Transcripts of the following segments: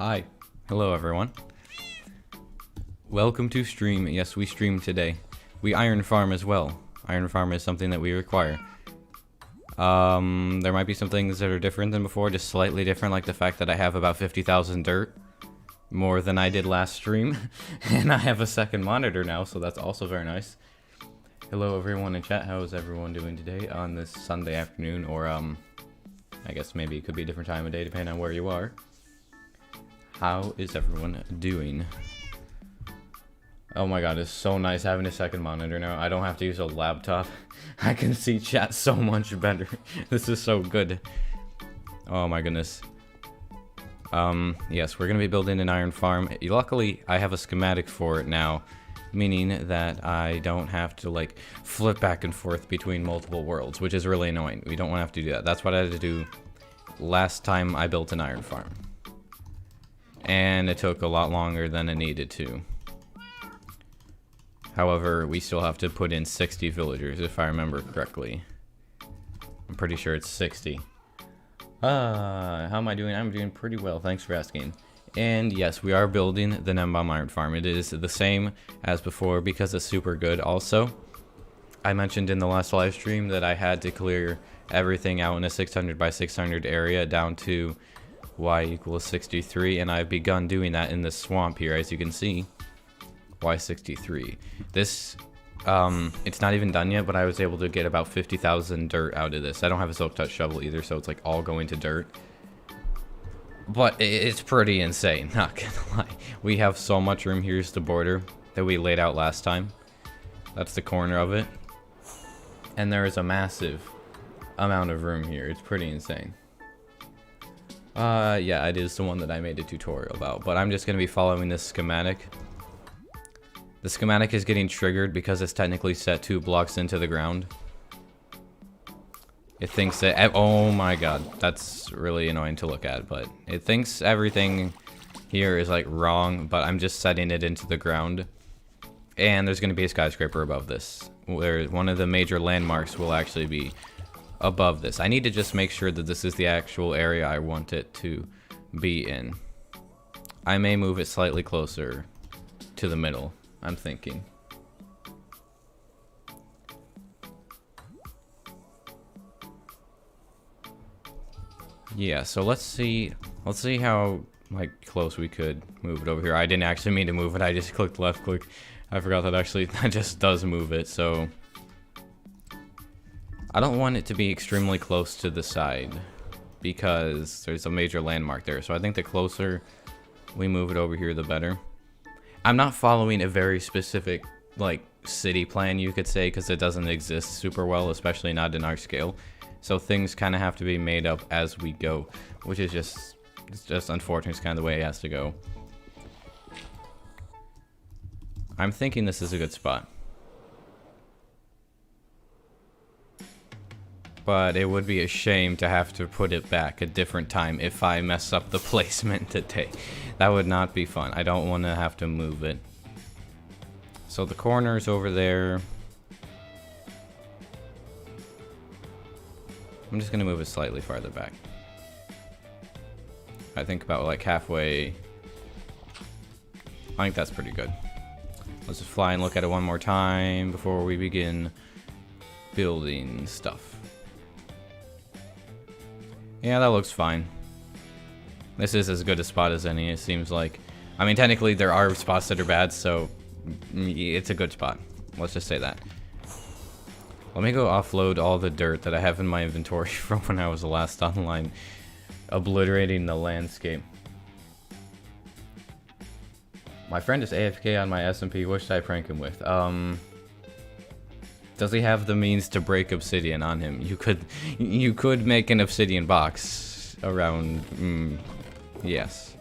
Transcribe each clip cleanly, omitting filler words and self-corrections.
Hi. Hello, everyone. Welcome to stream. Yes, we stream today. We iron farm as well. Iron farm is something that we require. There might be some things that are different than before, just slightly different, like the fact that I have about 50,000 dirt. More than I did last stream. And I have a second monitor now, so that's also very nice. Hello, everyone in chat. How is everyone doing today on this Sunday afternoon? Or, I guess maybe it could be a different time of day depending on where you are. How is everyone doing? Oh my god, it's so nice having a second monitor now. I don't have to use a laptop. I can see chat so much better. This is so good. Oh my goodness. Yes, we're gonna be building an iron farm. Luckily, I have a schematic for it now, meaning that I don't have to like flip back and forth between multiple worlds, which is really annoying. We don't want to have to do that. That's what I had to do last time I built an iron farm. And it took a lot longer than it needed to. However, we still have to put in 60 villagers, if I remember correctly. I'm pretty sure it's 60. How am I doing? I'm doing pretty well, thanks for asking. And yes, we are building the Nembom Iron Farm. It is the same as before because it's super good. Also, I mentioned in the last live stream that I had to clear everything out in a 600 by 600 area down to y equals 63, and I've begun doing that in this swamp here, as you can see. Y63. This, it's not even done yet, but I was able to get about 50,000 dirt out of this. I don't have a silk touch shovel either, so it's like all going to dirt. But it's pretty insane, not gonna lie. We have so much room. Here's the border that we laid out last time. That's the corner of it. And there is a massive amount of room here. It's pretty insane. Yeah, it is the one that I made a tutorial about, but I'm just gonna be following this schematic. The schematic is getting triggered because it's technically set 2 blocks into the ground. It thinks that, oh my god, that's really annoying to look at, but it thinks everything here is like wrong, but I'm just setting it into the ground. And there's gonna be a skyscraper above this, where one of the major landmarks will actually be above this. I need to just make sure that this is the actual area I want it to be in. I may move it slightly closer to the middle, I'm thinking. Yeah, so let's see how like close we could move it over here. I didn't actually mean to move it, I just clicked left click. I forgot that actually that just does move it, so I don't want it to be extremely close to the side because there's a major landmark there. So I think the closer we move it over here, the better. I'm not following a very specific like city plan, you could say, because it doesn't exist super well, especially not in our scale. So things kind of have to be made up as we go, which is it's just unfortunate. It's kind of the way it has to go. I'm thinking this is a good spot. But it would be a shame to have to put it back a different time if I mess up the placement today. That would not be fun. I don't want to have to move it. So the corner's over there. I'm just going to move it slightly farther back. I think about like halfway. I think that's pretty good. Let's just fly and look at it one more time before we begin building stuff. Yeah, that looks fine. This is as good a spot as any, it seems like. I mean, technically there are spots that are bad, so it's a good spot. Let's just say that. Let me go offload all the dirt that I have in my inventory from when I was last online, obliterating the landscape. My friend is AFK on my SMP. What should I prank him with? Does he have the means to break obsidian on him? You could make an obsidian box around. Yes.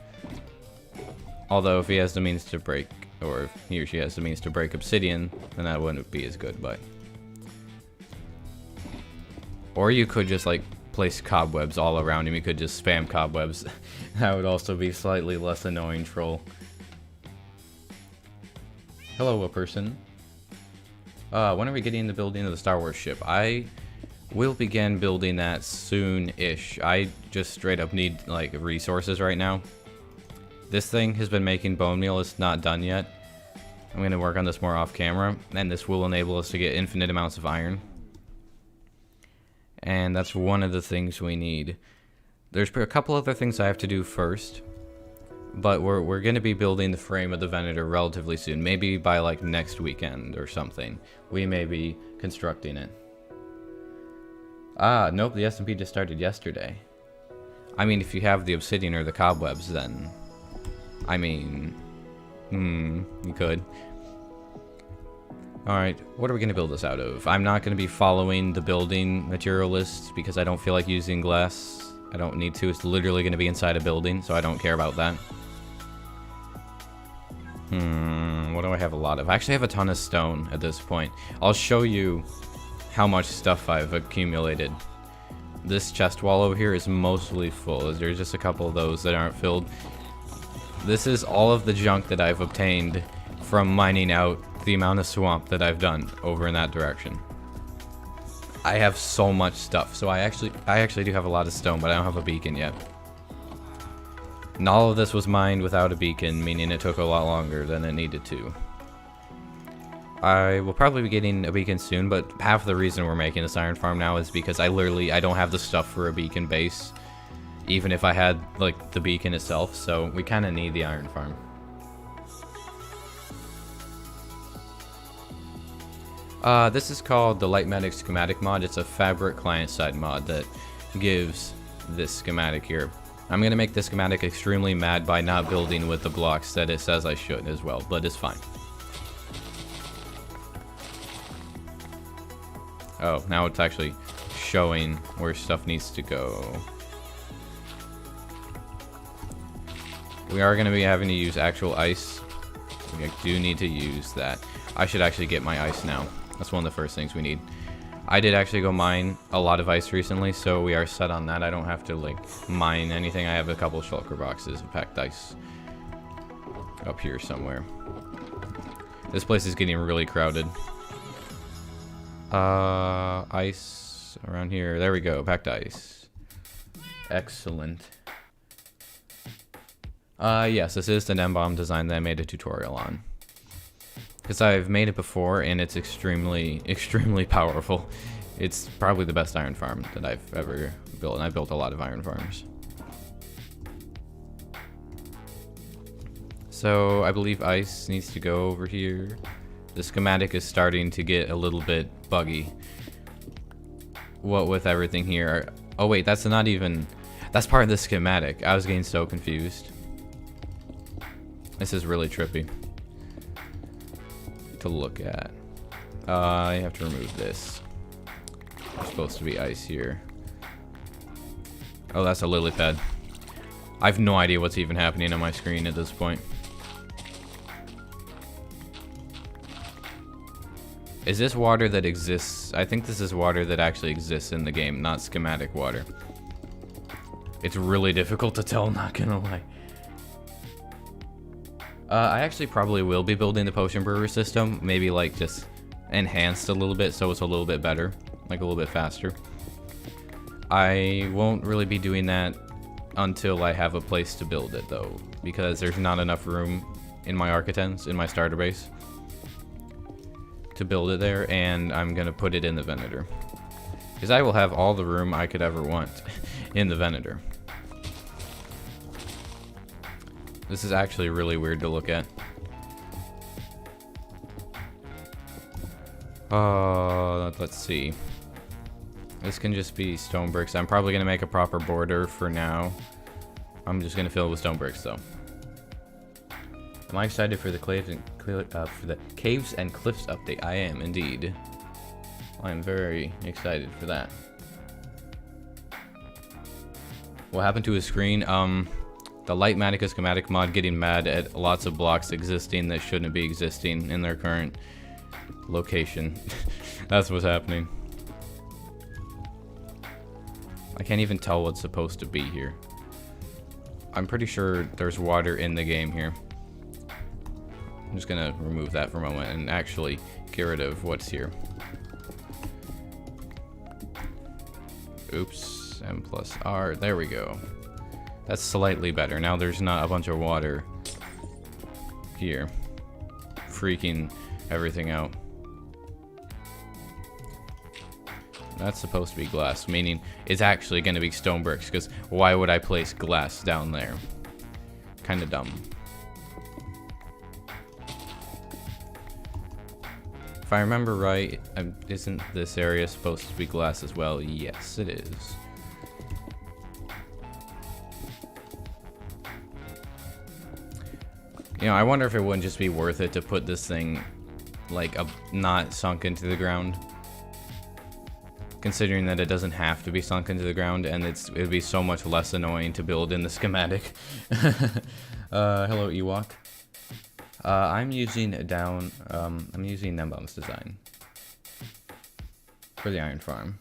Although if he has the means to break, or if he or she has the means to break obsidian, then that wouldn't be as good. But or you could just like place cobwebs all around him. You could just spam cobwebs. That would also be slightly less annoying, troll. Hello, a person. When are we getting the building of the Star Wars ship? I will begin building that soon-ish. I just straight up need like resources right now. This thing has been making bone meal. It's not done yet. I'm going to work on this more off camera, and this will enable us to get infinite amounts of iron. And that's one of the things we need. There's a couple other things I have to do first, but we're going to be building the frame of the Venator relatively soon. Maybe by like next weekend or something. We may be constructing it. Ah, nope, the SMP just started yesterday. I mean, if you have the obsidian or the cobwebs, then... I mean... you could. Alright, what are we going to build this out of? I'm not going to be following the building material lists because I don't feel like using glass. I don't need to. It's literally going to be inside a building, so I don't care about that. What do I have a lot of? I actually have a ton of stone at this point. I'll show you how much stuff I've accumulated. This chest wall over here is mostly full. There's just a couple of those that aren't filled. This is all of the junk that I've obtained from mining out the amount of swamp that I've done over in that direction. I have so much stuff. So I actually do have a lot of stone, but I don't have a beacon yet. And all of this was mined without a beacon, meaning it took a lot longer than it needed to. I will probably be getting a beacon soon, but half the reason we're making this iron farm now is because I don't have the stuff for a beacon base, even if I had like the beacon itself, so we kind of need the iron farm. This is called the Lightmatic Schematic mod. It's a fabric client-side mod that gives this schematic here. I'm going to make this schematic extremely mad by not building with the blocks that it says I should as well, but it's fine. Oh, now it's actually showing where stuff needs to go. We are going to be having to use actual ice. We do need to use that. I should actually get my ice now. That's one of the first things we need. I did actually go mine a lot of ice recently, so we are set on that. I don't have to like mine anything. I have a couple shulker boxes of packed ice up here somewhere. This place is getting really crowded. Ice around here. There we go. Packed ice. Excellent. Yes, this is the NEM-bomb design that I made a tutorial on. Because I've made it before, and it's extremely, extremely powerful. It's probably the best iron farm that I've ever built, and I've built a lot of iron farms. So, I believe ice needs to go over here. The schematic is starting to get a little bit buggy. What with everything here. Oh wait, that's not even... That's part of the schematic. I was getting so confused. This is really trippy to look at. I have to remove this. There's supposed to be ice here. Oh, that's a lily pad. I have no idea what's even happening on my screen at this point. Is this water that exists? I think this is water that actually exists in the game, not schematic water. It's really difficult to tell, not gonna lie. I actually probably will be building the potion brewer system, maybe like just enhanced a little bit so it's a little bit better, like a little bit faster. I won't really be doing that until I have a place to build it though, because there's not enough room in my Architens, in my starter base, to build it there, and I'm gonna put it in the Venator. Because I will have all the room I could ever want in the Venator. This is actually really weird to look at. Let's see. This can just be stone bricks. I'm probably gonna make a proper border for now. I'm just gonna fill it with stone bricks though. Am I excited for the caves and cliffs update? I am indeed. I am very excited for that. What happened to his screen? The Lightmatic schematic mod getting mad at lots of blocks existing that shouldn't be existing in their current location. That's what's happening. I can't even tell what's supposed to be here. I'm pretty sure there's water in the game here. I'm just gonna remove that for a moment and actually get rid of what's here. Oops, M plus R, there we go. That's slightly better. Now there's not a bunch of water here, freaking everything out. That's supposed to be glass, meaning it's actually going to be stone bricks, because why would I place glass down there? Kind of dumb. If I remember right, isn't this area supposed to be glass as well? Yes, it is. You know, I wonder if it wouldn't just be worth it to put this thing, like, not sunk into the ground. Considering that it doesn't have to be sunk into the ground, and it'd be so much less annoying to build in the schematic. Hello, Ewok. I'm using Nembum's design for the iron farm.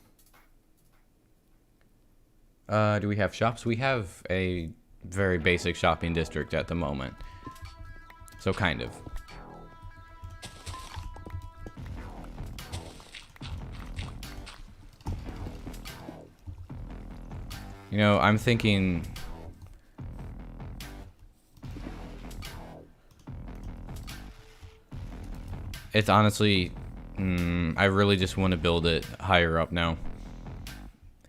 Do we have shops? We have a very basic shopping district at the moment. So kind of. You know, I'm thinking... It's honestly... I really just want to build it higher up now.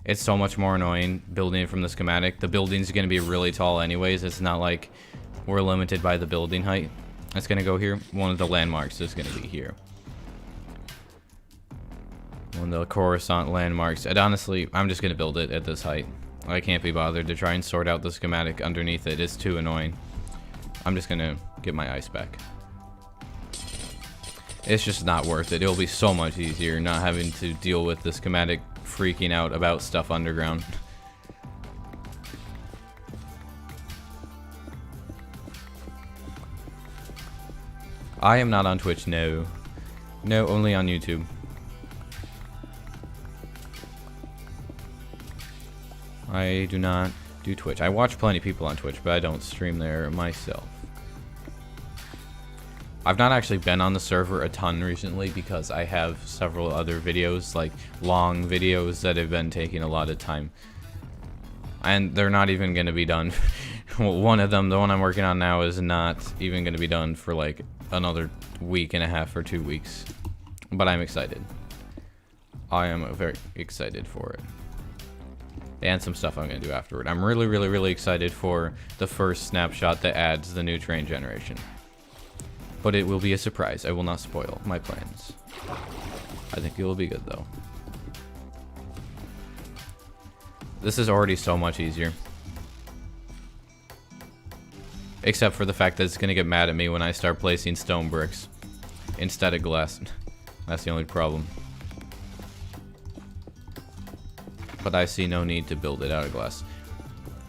It's so much more annoying building it from the schematic. The building's going to be really tall anyways. It's not like we're limited by the building height. It's going to go here. One of the landmarks is going to be here. One of the Coruscant landmarks. And honestly, I'm just going to build it at this height. I can't be bothered to try and sort out the schematic underneath it. It's too annoying. I'm just gonna get my ice back. It's just not worth it. It'll be so much easier not having to deal with the schematic freaking out about stuff underground. I am not on Twitch, no. No, only on YouTube. I do not do Twitch. I watch plenty of people on Twitch, but I don't stream there myself. I've not actually been on the server a ton recently because I have several other videos, like long videos that have been taking a lot of time. And they're not even going to be done. One of them, the one I'm working on now, is not even going to be done for like another week and a half or 2 weeks. But I'm excited. I am very excited for it. And some stuff I'm going to do afterward. I'm really excited for the first snapshot that adds the new train generation. But it will be a surprise. I will not spoil my plans. I think it will be good, though. This is already so much easier. Except for the fact that it's going to get mad at me when I start placing stone bricks instead of glass. That's the only problem. But I see no need to build it out of glass.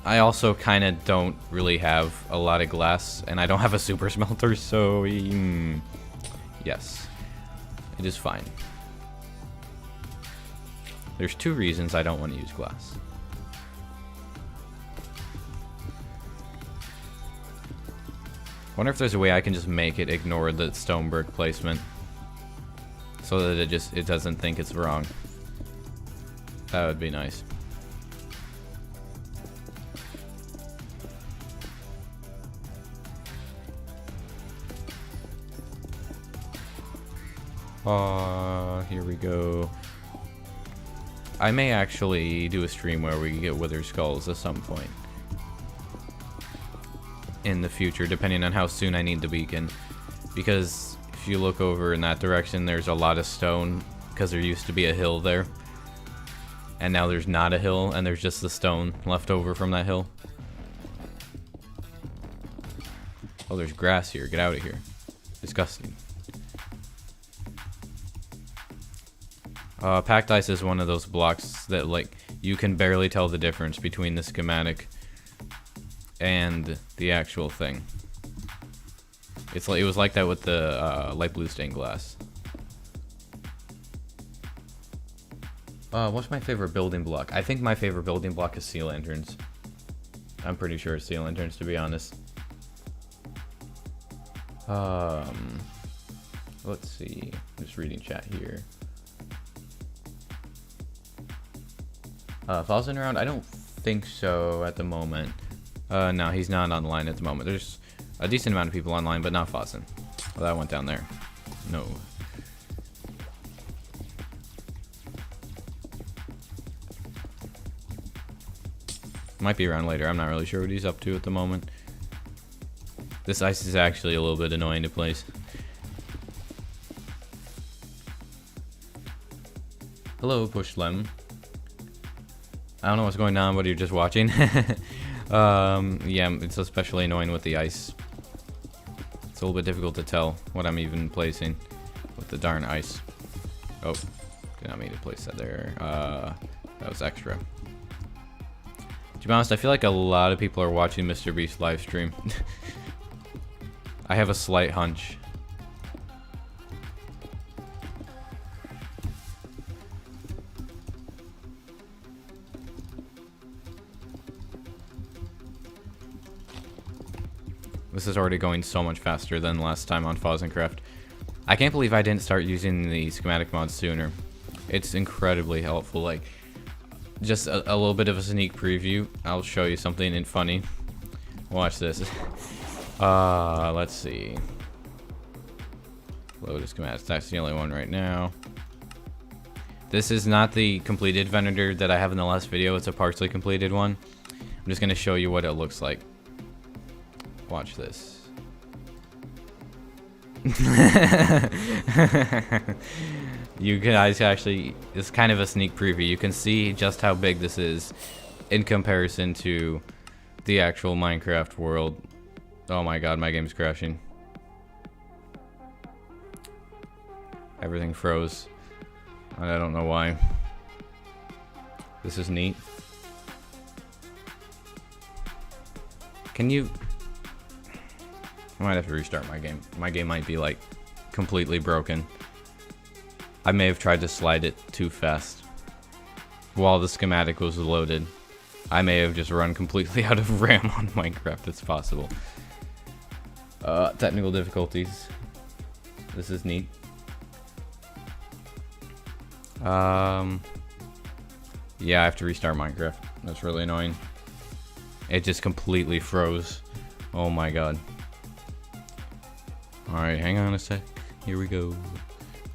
I also kind of don't really have a lot of glass, and I don't have a super smelter, so yes, it is fine. There's 2 reasons I don't want to use glass. I wonder if there's a way I can just make it ignore the stone brick placement, so that it doesn't think it's wrong. That would be nice. Here we go. I may actually do a stream where we get wither skulls at some point in the future, depending on how soon I need the beacon. Because if you look over in that direction, there's a lot of stone, because there used to be a hill there. And now there's not a hill, and there's just the stone left over from that hill. Oh, there's grass here. Get out of here. Disgusting. Packed ice is one of those blocks that, like, you can barely tell the difference between the schematic and the actual thing. It's like, it was like that with the light blue stained glass. What's my favorite building block? I think my favorite building block is sea lanterns. I'm pretty sure it's sea lanterns, to be honest. Let's see. I'm just reading chat here. Fozzen around? I don't think so at the moment. No, he's not online at the moment. There's a decent amount of people online, but not Fozzen. Well, that went down there. No. Might be around later. I'm not really sure what he's up to at the moment. This ice is actually a little bit annoying to place. Hello, Push Lem. I don't know what's going on, but you're just watching. Yeah, it's especially annoying with the ice. It's a little bit difficult to tell what I'm even placing with the darn ice. Oh, did not mean to place that there. That was extra. To be honest, I feel like a lot of people are watching Mr. Beast's live stream. I have a slight hunch. This is already going so much faster than last time on Fozzencraft. I can't believe I didn't start using the schematic mod sooner. It's incredibly helpful. Like, just a little bit of a sneak preview. I'll show you something funny. Watch this. Let's see. Load schematics. That's the only one right now. This is not the completed vendor that I have in the last video. It's a partially completed one. I'm just gonna show you what it looks like. Watch this. You guys actually, it's kind of a sneak preview. You can see just how big this is in comparison to the actual Minecraft world. Oh my god, my game's crashing. Everything froze. I don't know why. This is neat. Can you... I might have to restart my game. My game might be like completely broken. I may have tried to slide it too fast while the schematic was loaded. I may have just run completely out of RAM on Minecraft. It's possible. Technical difficulties. This is neat. Yeah, I have to restart Minecraft. That's really annoying. It just completely froze. Oh my god. Alright, hang on a sec. Here we go.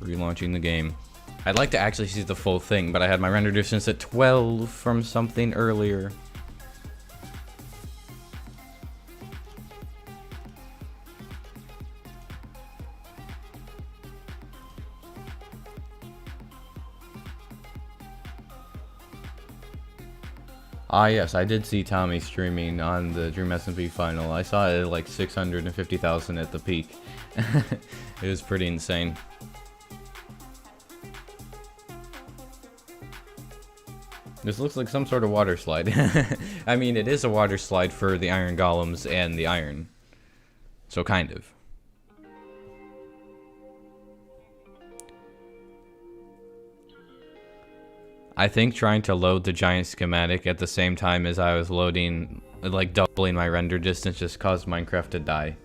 Relaunching the game. I'd like to actually see the full thing, but I had my render distance at 12 from something earlier. Ah yes, I did see Tommy streaming on the Dream SMP final. I saw it at like 650,000 at the peak. It was pretty insane. This looks like some sort of water slide. I mean, it is a water slide for the iron golems and the iron. So kind of. I think trying to load the giant schematic at the same time as I was loading, like doubling my render distance, just caused Minecraft to die.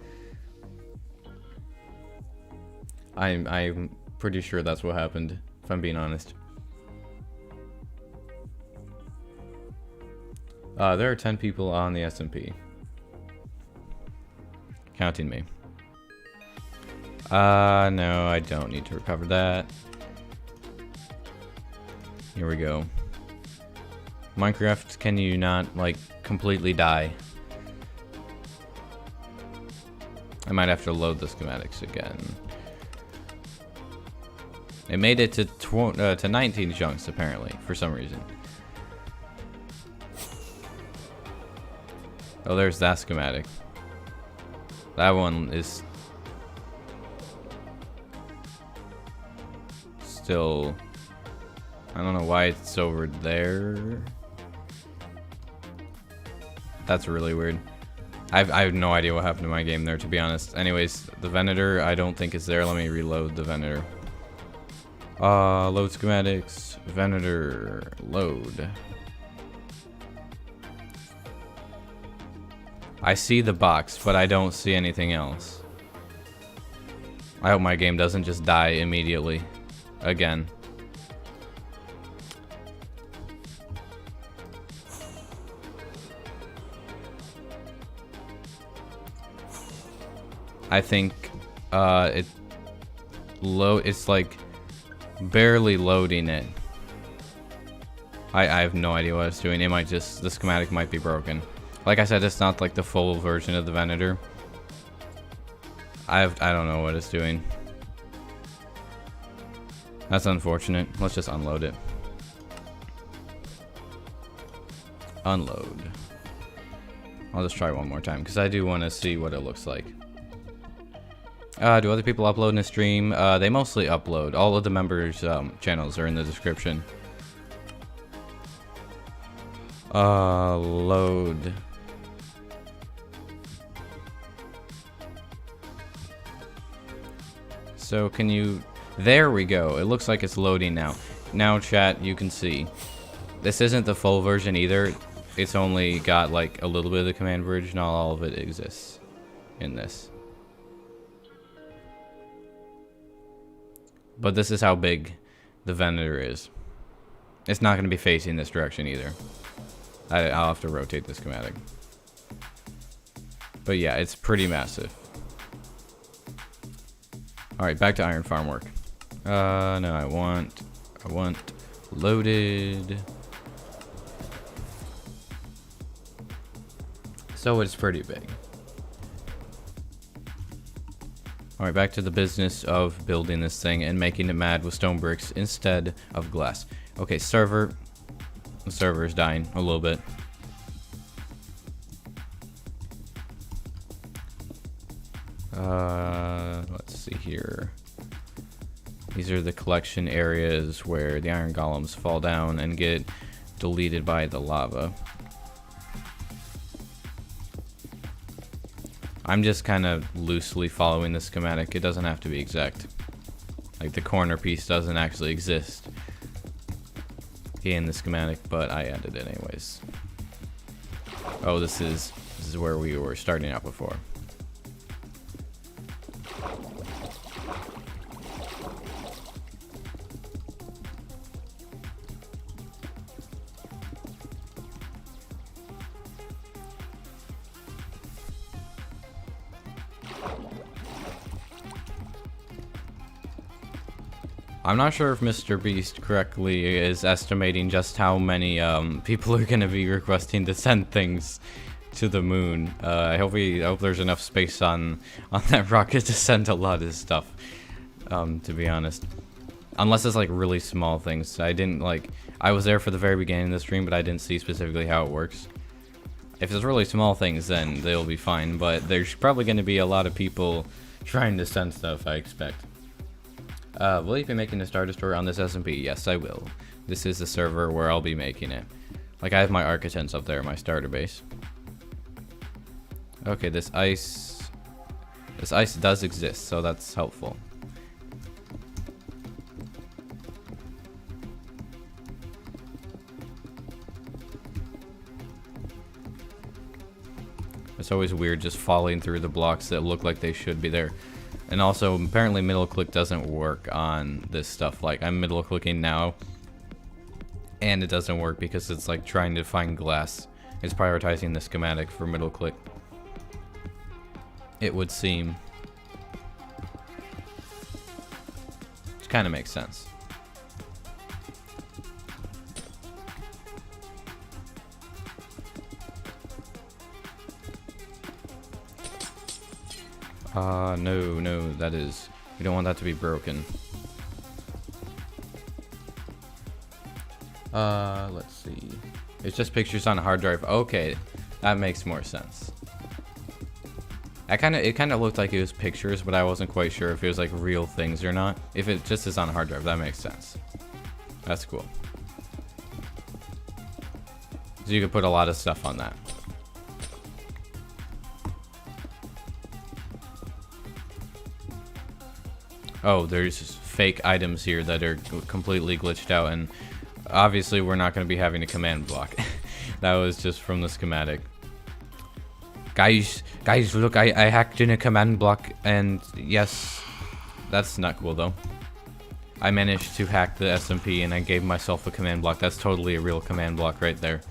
I'm pretty sure that's what happened, if I'm being honest. There are 10 people on the SMP. Counting me. No, I don't need to recover that. Here we go. Minecraft, can you not, like, completely die? I might have to load the schematics again. It made it to 19 chunks, apparently, for some reason. Oh, there's that schematic. That one is still... I don't know why it's over there. That's really weird. I have no idea what happened to my game there, to be honest. Anyways, the Venator I don't think is there. Let me reload the Venator. Load schematics. Venator. Load. I see the box, but I don't see anything else. I hope my game doesn't just die immediately. Again. I think it's like barely loading it. I have no idea what it's doing. It might just, the schematic might be broken. Like I said, it's not like the full version of the Venator. I don't know what it's doing. That's unfortunate. Let's just unload it. Unload. I'll just try one more time because I do want to see what it looks like. Do other people upload in a stream? They mostly upload. All of the members' channels are in the description. Load. So can you... There we go. It looks like it's loading now. Now, chat, you can see. This isn't the full version either. It's only got like a little bit of the command bridge. Not all of it exists in this. But this is how big the Venator is. It's not going to be facing this direction either. I'll have to rotate the schematic. But yeah, it's pretty massive. Alright, back to iron farm work. No, I want loaded. So it's pretty big. Alright, back to the business of building this thing and making it mad with stone bricks instead of glass. Okay, server. The server is dying a little bit. Let's see here. These are the collection areas where the iron golems fall down and get deleted by the lava. I'm just kind of loosely following the schematic. It doesn't have to be exact. Like the corner piece doesn't actually exist in the schematic, but I added it anyways. Oh, this is where we were starting out before. I'm not sure if Mr. Beast correctly is estimating just how many people are going to be requesting to send things to the moon. I hope there's enough space on that rocket to send a lot of stuff, to be honest. Unless it's like really small things. I was there for the very beginning of the stream, but I didn't see specifically how it works. If it's really small things, then they'll be fine, but there's probably going to be a lot of people trying to send stuff, I expect. Will you be making a Star Destroyer on this SMP? Yes, I will. This is the server where I'll be making it. Like, I have my Architects up there, my starter base. Okay, this ice does exist, so that's helpful. It's always weird just falling through the blocks that look like they should be there. And also, apparently middle click doesn't work on this stuff. Like, I'm middle clicking now, and it doesn't work because it's like trying to find glass. It's prioritizing the schematic for middle click. It would seem. Which kind of makes sense. No, that is... We don't want that to be broken. Let's see. It's just pictures on a hard drive. Okay, that makes more sense. It kind of looked like it was pictures, but I wasn't quite sure if it was like real things or not. If it just is on a hard drive, that makes sense. That's cool. So you could put a lot of stuff on that. Oh, there's fake items here that are completely glitched out, and obviously we're not going to be having a command block. That was just from the schematic. Guys, look, I hacked in a command block, and yes, that's not cool though. I managed to hack the SMP and I gave myself a command block. That's totally a real command block right there.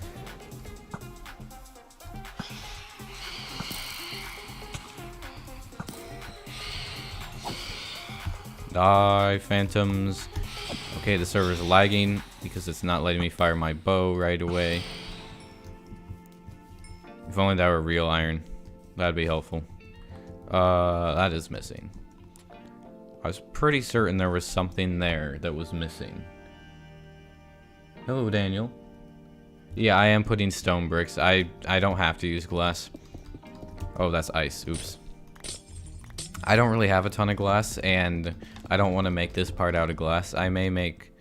Die, phantoms. Okay, the server's lagging because it's not letting me fire my bow right away. If only that were real iron. That'd be helpful. That is missing. I was pretty certain there was something there that was missing. Hello, Daniel. Yeah, I am putting stone bricks. I don't have to use glass. Oh, that's ice. Oops. I don't really have a ton of glass, and I don't want to make this part out of glass. I may make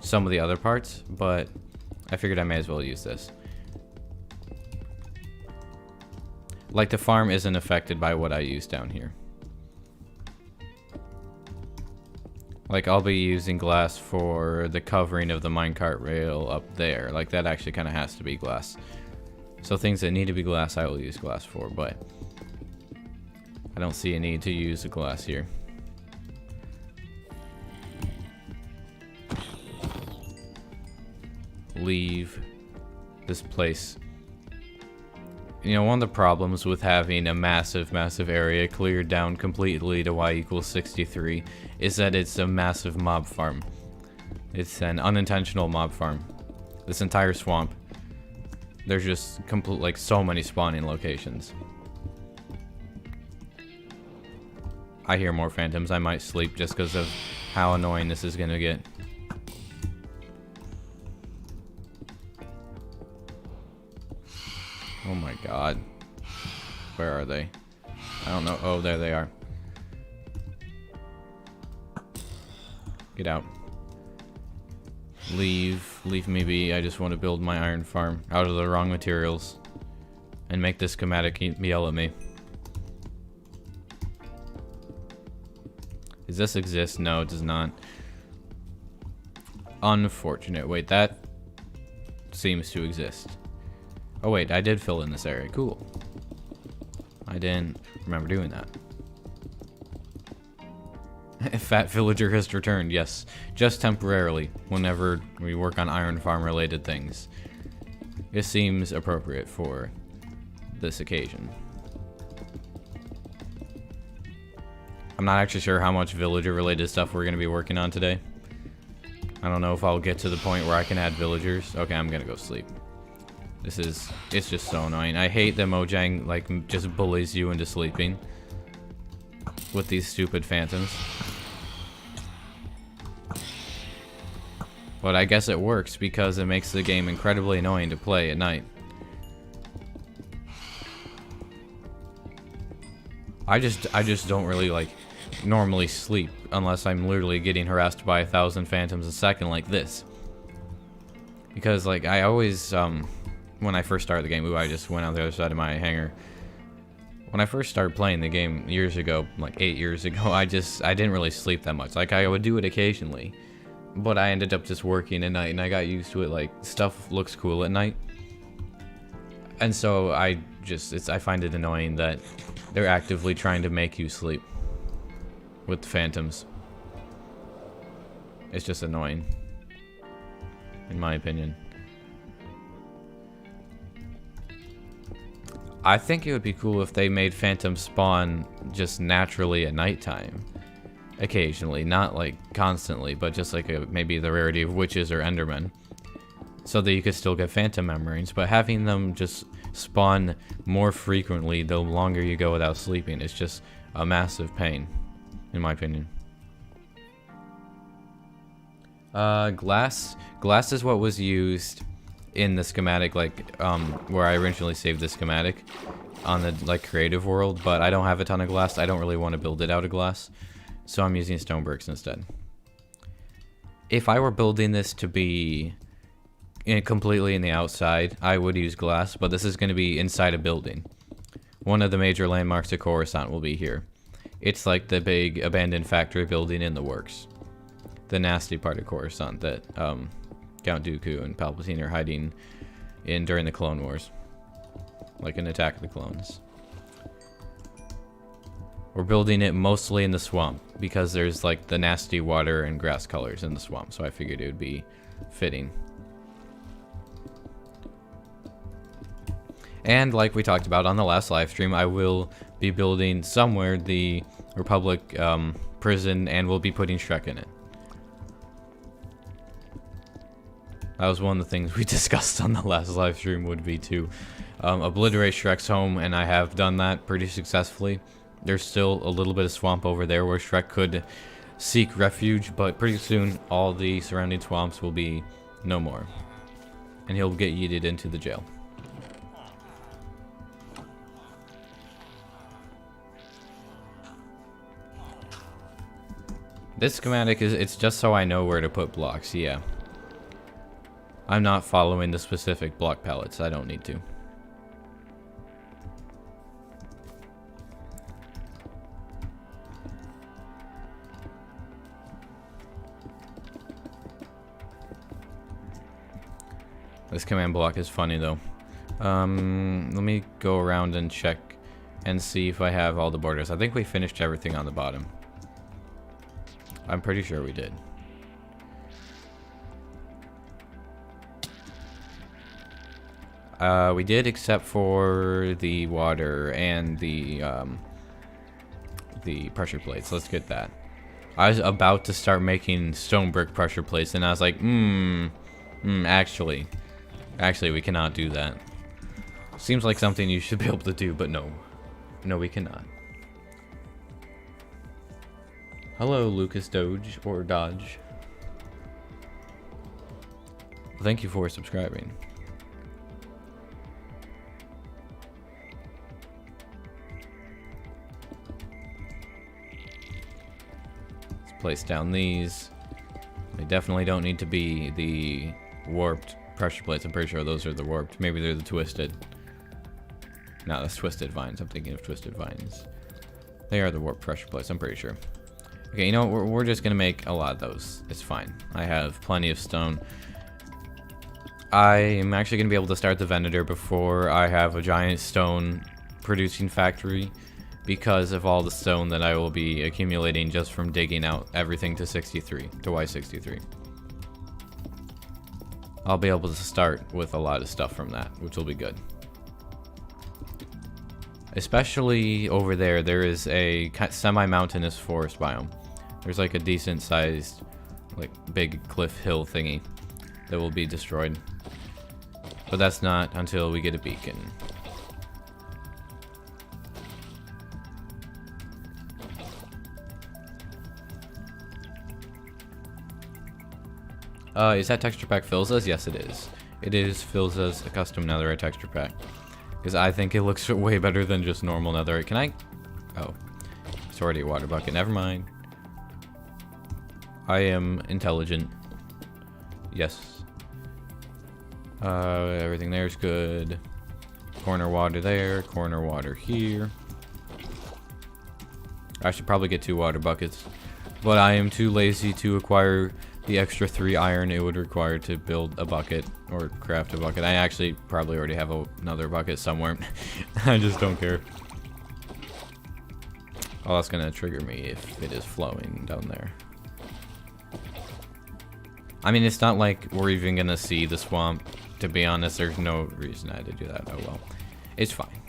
some of the other parts, but I figured I may as well use this. Like, the farm isn't affected by what I use down here. Like, I'll be using glass for the covering of the minecart rail up there. Like, that actually kind of has to be glass. So things that need to be glass, I will use glass for, but I don't see a need to use the glass here. Leave this place. You know, one of the problems with having a massive area cleared down completely to y equals 63 is that it's a massive mob farm. It's an unintentional mob farm. This entire swamp, there's just like so many spawning locations. I hear more phantoms. I might sleep just because of how annoying this is gonna get. Oh my god. Where are they? I don't know. Oh, there they are. Get out. Leave me be. I just want to build my iron farm out of the wrong materials and make this schematic yell at me. Does this exist? No, it does not. Unfortunate. Wait, that seems to exist. Oh wait, I did fill in this area. Cool. I didn't remember doing that. Fat villager has returned. Yes, just temporarily whenever we work on iron farm related things. It seems appropriate for this occasion. I'm not actually sure how much villager related stuff we're going to be working on today. I don't know if I'll get to the point where I can add villagers. Okay, I'm going to go sleep. It's just so annoying. I hate that Mojang, like, just bullies you into sleeping with these stupid phantoms. But I guess it works because it makes the game incredibly annoying to play at night. I just don't really, like, normally sleep unless I'm literally getting harassed by 1,000 phantoms a second like this. Because, like, I always, when I first started the game, I just went on the other side of my hangar. When I first started playing the game years ago, like 8 years ago, I didn't really sleep that much. Like, I would do it occasionally, but I ended up just working at night, and I got used to it. Like, stuff looks cool at night. And so I find it annoying that they're actively trying to make you sleep with the phantoms. It's just annoying, in my opinion. I think it would be cool if they made phantoms spawn just naturally at nighttime. Occasionally, not like constantly, but just like maybe the rarity of witches or endermen. So that you could still get phantom membranes, but having them just spawn more frequently the longer you go without sleeping is just a massive pain, in my opinion. Glass is what was used in the schematic, like, where I originally saved the schematic on the, like, creative world, but I don't have a ton of glass. I don't really want to build it out of glass, so I'm using stone bricks instead. If I were building this to be completely in the outside, I would use glass, but this is going to be inside a building. One of the major landmarks of Coruscant will be here. It's like the big abandoned factory building in the works. The nasty part of Coruscant that Count Dooku and Palpatine are hiding in during the Clone Wars. Like an Attack of the Clones. We're building it mostly in the swamp because there's like the nasty water and grass colors in the swamp, so I figured it would be fitting. And like we talked about on the last live stream, I will be building somewhere the Republic prison, and we'll be putting Shrek in it. That was one of the things we discussed on the last live stream, would be to obliterate Shrek's home, and I have done that pretty successfully. There's still a little bit of swamp over there where Shrek could seek refuge, but pretty soon all the surrounding swamps will be no more, and he'll get yeeted into the jail. This schematic it's just so I know where to put blocks, yeah. I'm not following the specific block palettes, I don't need to. This command block is funny though. Let me go around and check and see if I have all the borders. I think we finished everything on the bottom. I'm pretty sure we did. We did, except for the water and the pressure plates. Let's get that. I was about to start making stone brick pressure plates, and I was like, actually, we cannot do that. Seems like something you should be able to do, but no. No, we cannot. Hello, Lucas Doge, or Dodge. Thank you for subscribing. Let's place down these. They definitely don't need to be the warped pressure plates. I'm pretty sure those are the warped. Maybe they're the twisted. No, that's twisted vines. I'm thinking of twisted vines. They are the warped pressure plates, I'm pretty sure. Okay, you know what? We're just gonna make a lot of those. It's fine. I have plenty of stone. I am actually gonna be able to start the Venator before I have a giant stone producing factory, because of all the stone that I will be accumulating just from digging out everything to 63, to Y63. I'll be able to start with a lot of stuff from that, which will be good. Especially over there, there is a semi-mountainous forest biome. There's like a decent sized, like, big cliff hill thingy that will be destroyed. But that's not until we get a beacon. Is that texture pack Philza's? Yes, it is. It is Philza's custom netherite texture pack. Because I think it looks way better than just normal netherite. Can I? Oh. It's already a water bucket. Never mind. I am intelligent. Yes. Everything there's good. Corner water there. Corner water here. I should probably get 2 water buckets. But I am too lazy to acquire the extra 3 iron it would require to build a bucket or craft a bucket. I actually probably already have another bucket somewhere. I just don't care. Oh, that's gonna trigger me if it is flowing down there. I mean, it's not like we're even gonna see the swamp. To be honest, there's no reason I had to do that. Oh well. It's fine.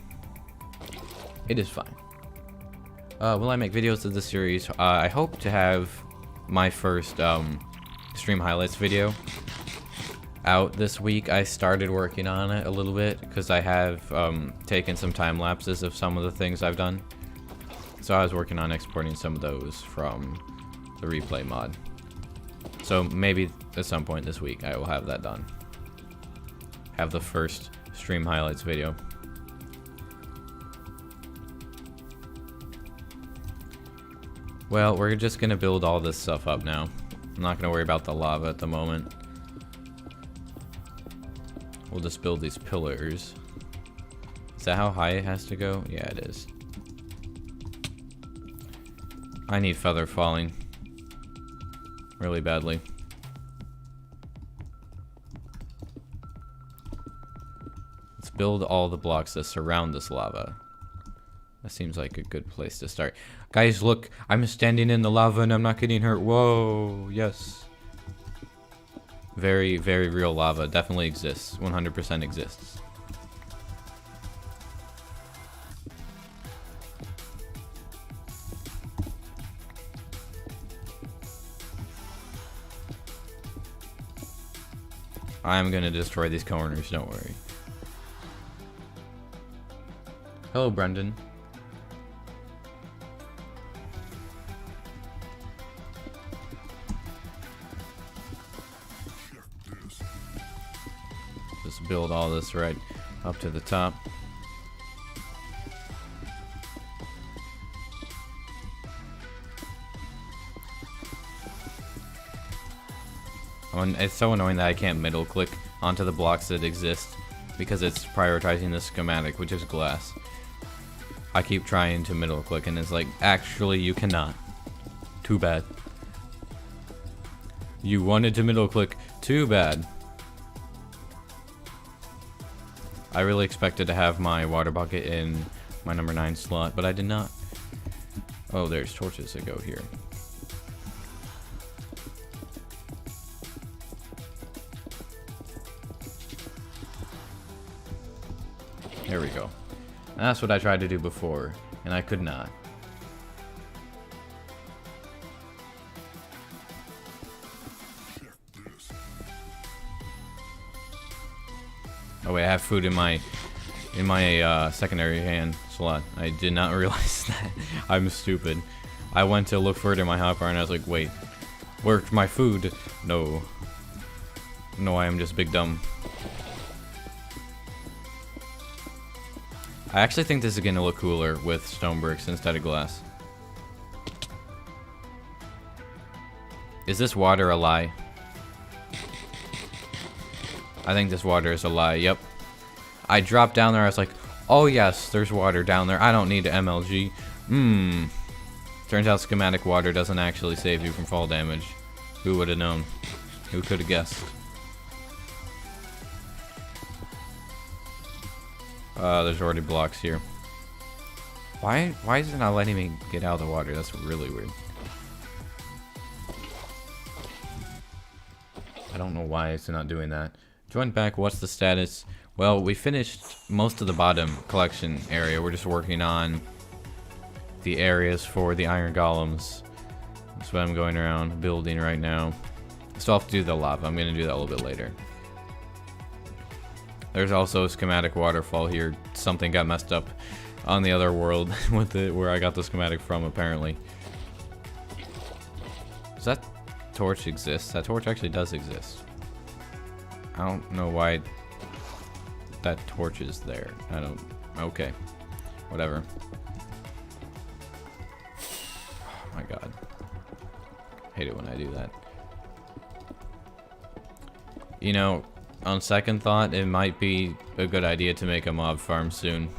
It is fine. Will I make videos of this series? I hope to have my first stream highlights video out this week. I started working on it a little bit because I have taken some time lapses of some of the things I've done. So I was working on exporting some of those from the replay mod. So maybe at some point this week I will have that done. Have the first stream highlights video. Well, we're just gonna build all this stuff up now. I'm not gonna worry about the lava at the moment. We'll just build these pillars. Is that how high it has to go? Yeah, it is. I need feather falling really badly. Let's build all the blocks that surround this lava. That seems like a good place to start. Guys, look, I'm standing in the lava and I'm not getting hurt. Whoa, yes. Very, very real lava. Definitely exists. 100% exists. I'm gonna destroy these corners, don't worry. Hello, Brendan. Just build all this right up to the top. It's so annoying that I can't middle click onto the blocks that exist because it's prioritizing the schematic, which is glass. I keep trying to middle click and it's like, actually you cannot. Too bad. You wanted to middle click, too bad. I really expected to have my water bucket in my number 9 slot, but I did not. Oh, there's torches that go here. There we go. That's what I tried to do before, and I could not. Oh wait, I have food in my secondary hand slot. I did not realize that. I'm stupid. I went to look for it in my hotbar and I was like, wait, where's my food? No. No, I am just big dumb. I actually think this is gonna look cooler with stone bricks instead of glass. Is this water a lie? I think this water is a lie, yep. I dropped down there, I was like, oh yes, there's water down there. I don't need MLG. Turns out schematic water doesn't actually save you from fall damage. Who would have known? Who could have guessed? There's already blocks here. Why is it not letting me get out of the water? That's really weird. I don't know why it's not doing that. Join back, what's the status? Well, we finished most of the bottom collection area. We're just working on the areas for the iron golems. That's what I'm going around building right now. Still have to do the lava. I'm going to do that a little bit later. There's also a schematic waterfall here. Something got messed up on the other world with where I got the schematic from, apparently. Does that torch exist? That torch actually does exist. I don't know why that torch is there. I don't... Okay. Whatever. Oh my god. Hate it when I do that. You know, on second thought, it might be a good idea to make a mob farm soon.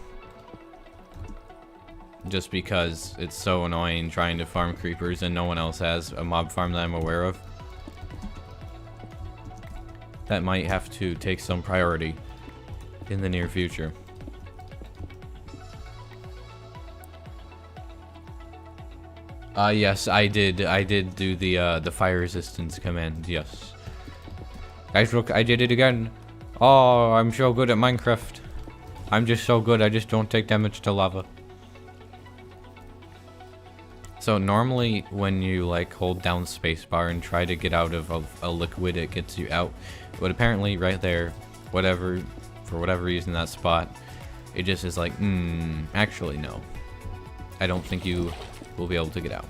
Just because it's so annoying trying to farm creepers and no one else has a mob farm that I'm aware of. That might have to take some priority in the near future. Yes, I did do the fire resistance command, yes. Guys, look, I did it again. Oh, I'm so good at Minecraft. I'm just so good, I just don't take damage to lava. So normally when you like hold down spacebar and try to get out of a liquid, it gets you out. But apparently right there, for whatever reason, that spot, it just is like, actually no. I don't think you will be able to get out.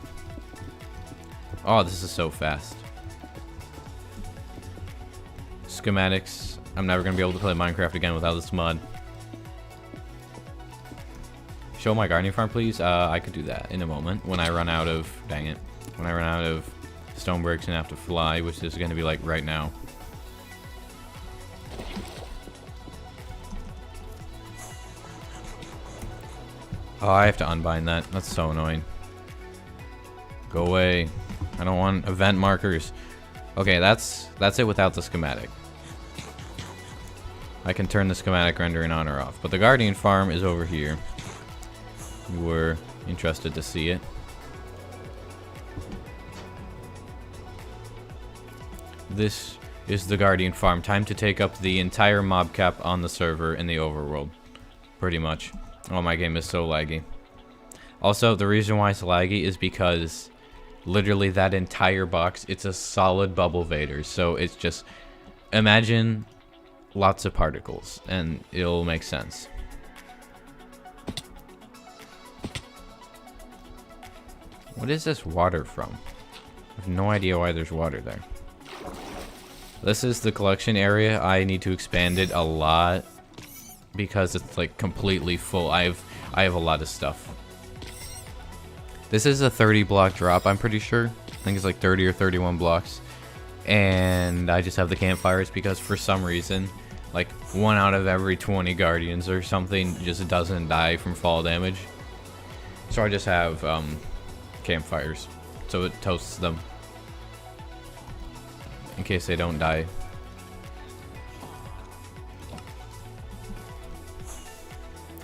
Oh, this is so fast. Schematics. I'm never going to be able to play Minecraft again without this mod. Show my gardening farm, please. I could do that in a moment when I run out of, dang it, when I run out of stone bricks and have to fly, which is going to be like right now. Oh, I have to unbind that. That's so annoying. Go away. I don't want event markers. Okay, that's it without the schematic. I can turn the schematic rendering on or off. But the guardian farm is over here. You were interested to see it. This is the guardian farm. Time to take up the entire mob cap on the server in the overworld. Pretty much. Oh, my game is so laggy. Also, the reason why it's laggy is because literally that entire box, it's a solid bubble vader. So it's just imagine lots of particles, and it'll make sense. What is this water from? I have no idea why there's water there. This is the collection area. I need to expand it a lot because it's like completely full. I have a lot of stuff. This is a 30 block drop, I'm pretty sure. I think it's like 30 or 31 blocks. And I just have the campfires because for some reason, like 1 out of every 20 guardians or something just doesn't die from fall damage. So I just have campfires, so it toasts them in case they don't die.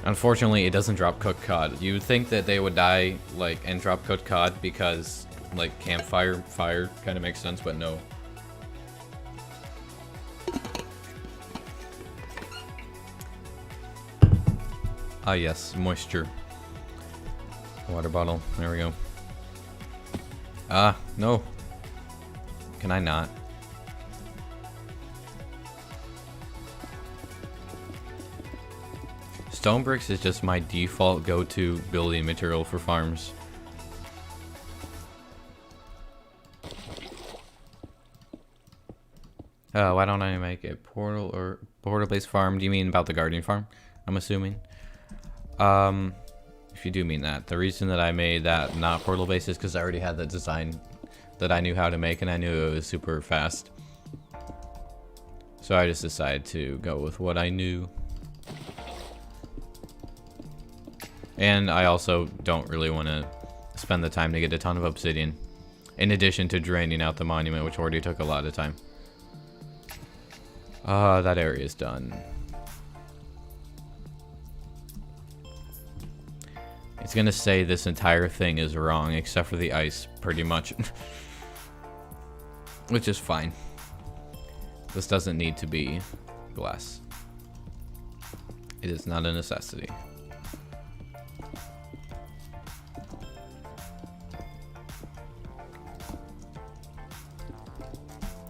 Unfortunately, it doesn't drop cooked cod. You would think that they would die like and drop cooked cod because like campfire fire kind of makes sense, but no. Ah yes, moisture. Water bottle. There we go. Ah, no. Can I not? Stone bricks is just my default go-to building material for farms. Why don't I make a portal or portal-based farm? Do you mean about the guardian farm? I'm assuming. If you do mean that. The reason that I made that not portal-based is because I already had that design that I knew how to make, and I knew it was super fast. So I just decided to go with what I knew. And I also don't really want to spend the time to get a ton of obsidian, in addition to draining out the monument, which already took a lot of time. That area is done. It's gonna say this entire thing is wrong, except for the ice, pretty much. Which is fine. This doesn't need to be glass. It is not a necessity.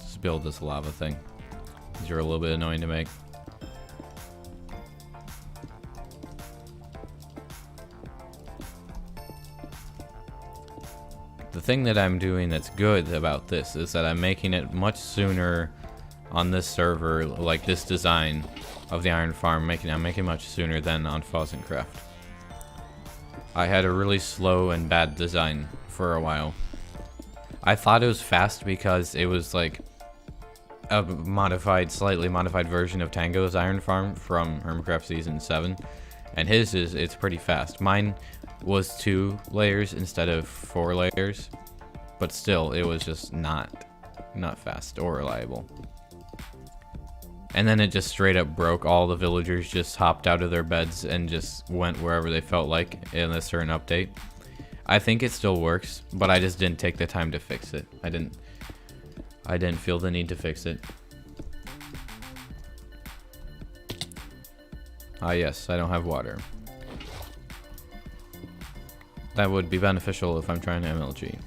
Just build this lava thing. These are a little bit annoying to make. The thing that I'm doing that's good about this is that I'm making it much sooner on this server, like this design of the iron farm. I'm making much sooner than on Fozzen Craft. I had a really slow and bad design for a while. I thought it was fast because it was like a modified, slightly modified version of Tango's iron farm from Hermitcraft Season 7. And it's pretty fast. Mine was 2 layers instead of 4 layers, but still it was just not fast or reliable. And then it just straight up broke. All the villagers just hopped out of their beds and just went wherever they felt like in a certain update. I think it still works, but I just didn't take the time to fix it. I didn't feel the need to fix it. Ah yes, I don't have water. That would be beneficial if I'm trying to MLG.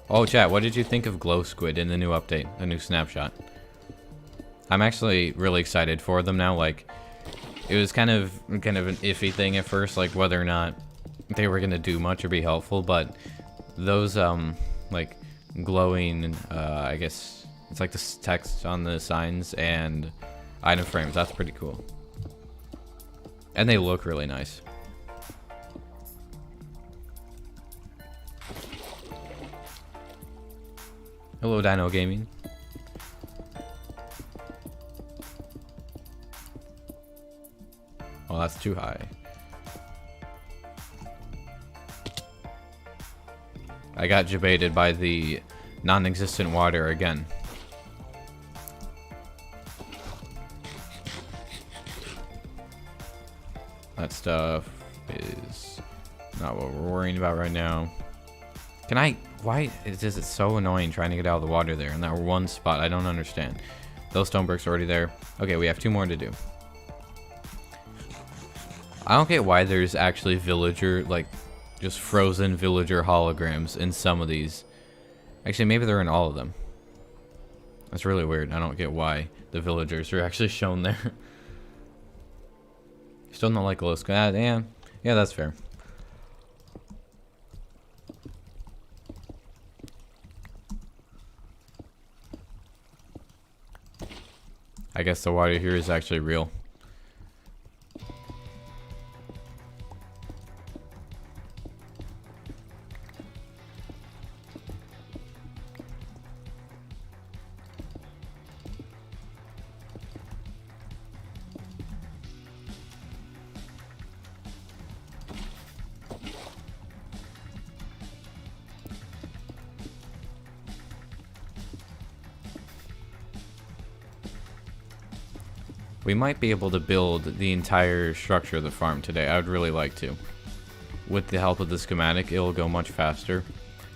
Oh chat, what did you think of Glow Squid in the new update, the new snapshot? I'm actually really excited for them now. Like, it was kind of an iffy thing at first, like whether or not they were gonna do much or be helpful, but those like glowing, I guess it's like the text on the signs and item frames, that's pretty cool. And they look really nice. Hello, Dino Gaming. Oh, that's too high. I got debated by the non-existent water again. That stuff is not what we're worrying about right now. Can I... Why is it so annoying trying to get out of the water there in that one spot? I don't understand. Those stone bricks are already there. Okay, we have 2 more to do. I don't get why there's actually villager, like, just frozen villager holograms in some of these. Actually, maybe they're in all of them. That's really weird. I don't get why the villagers are actually shown there. Still not like Los. Yeah, that's fair. I guess the water here is actually real. We might be able to build the entire structure of the farm today. I would really like to. With the help of the schematic, it'll go much faster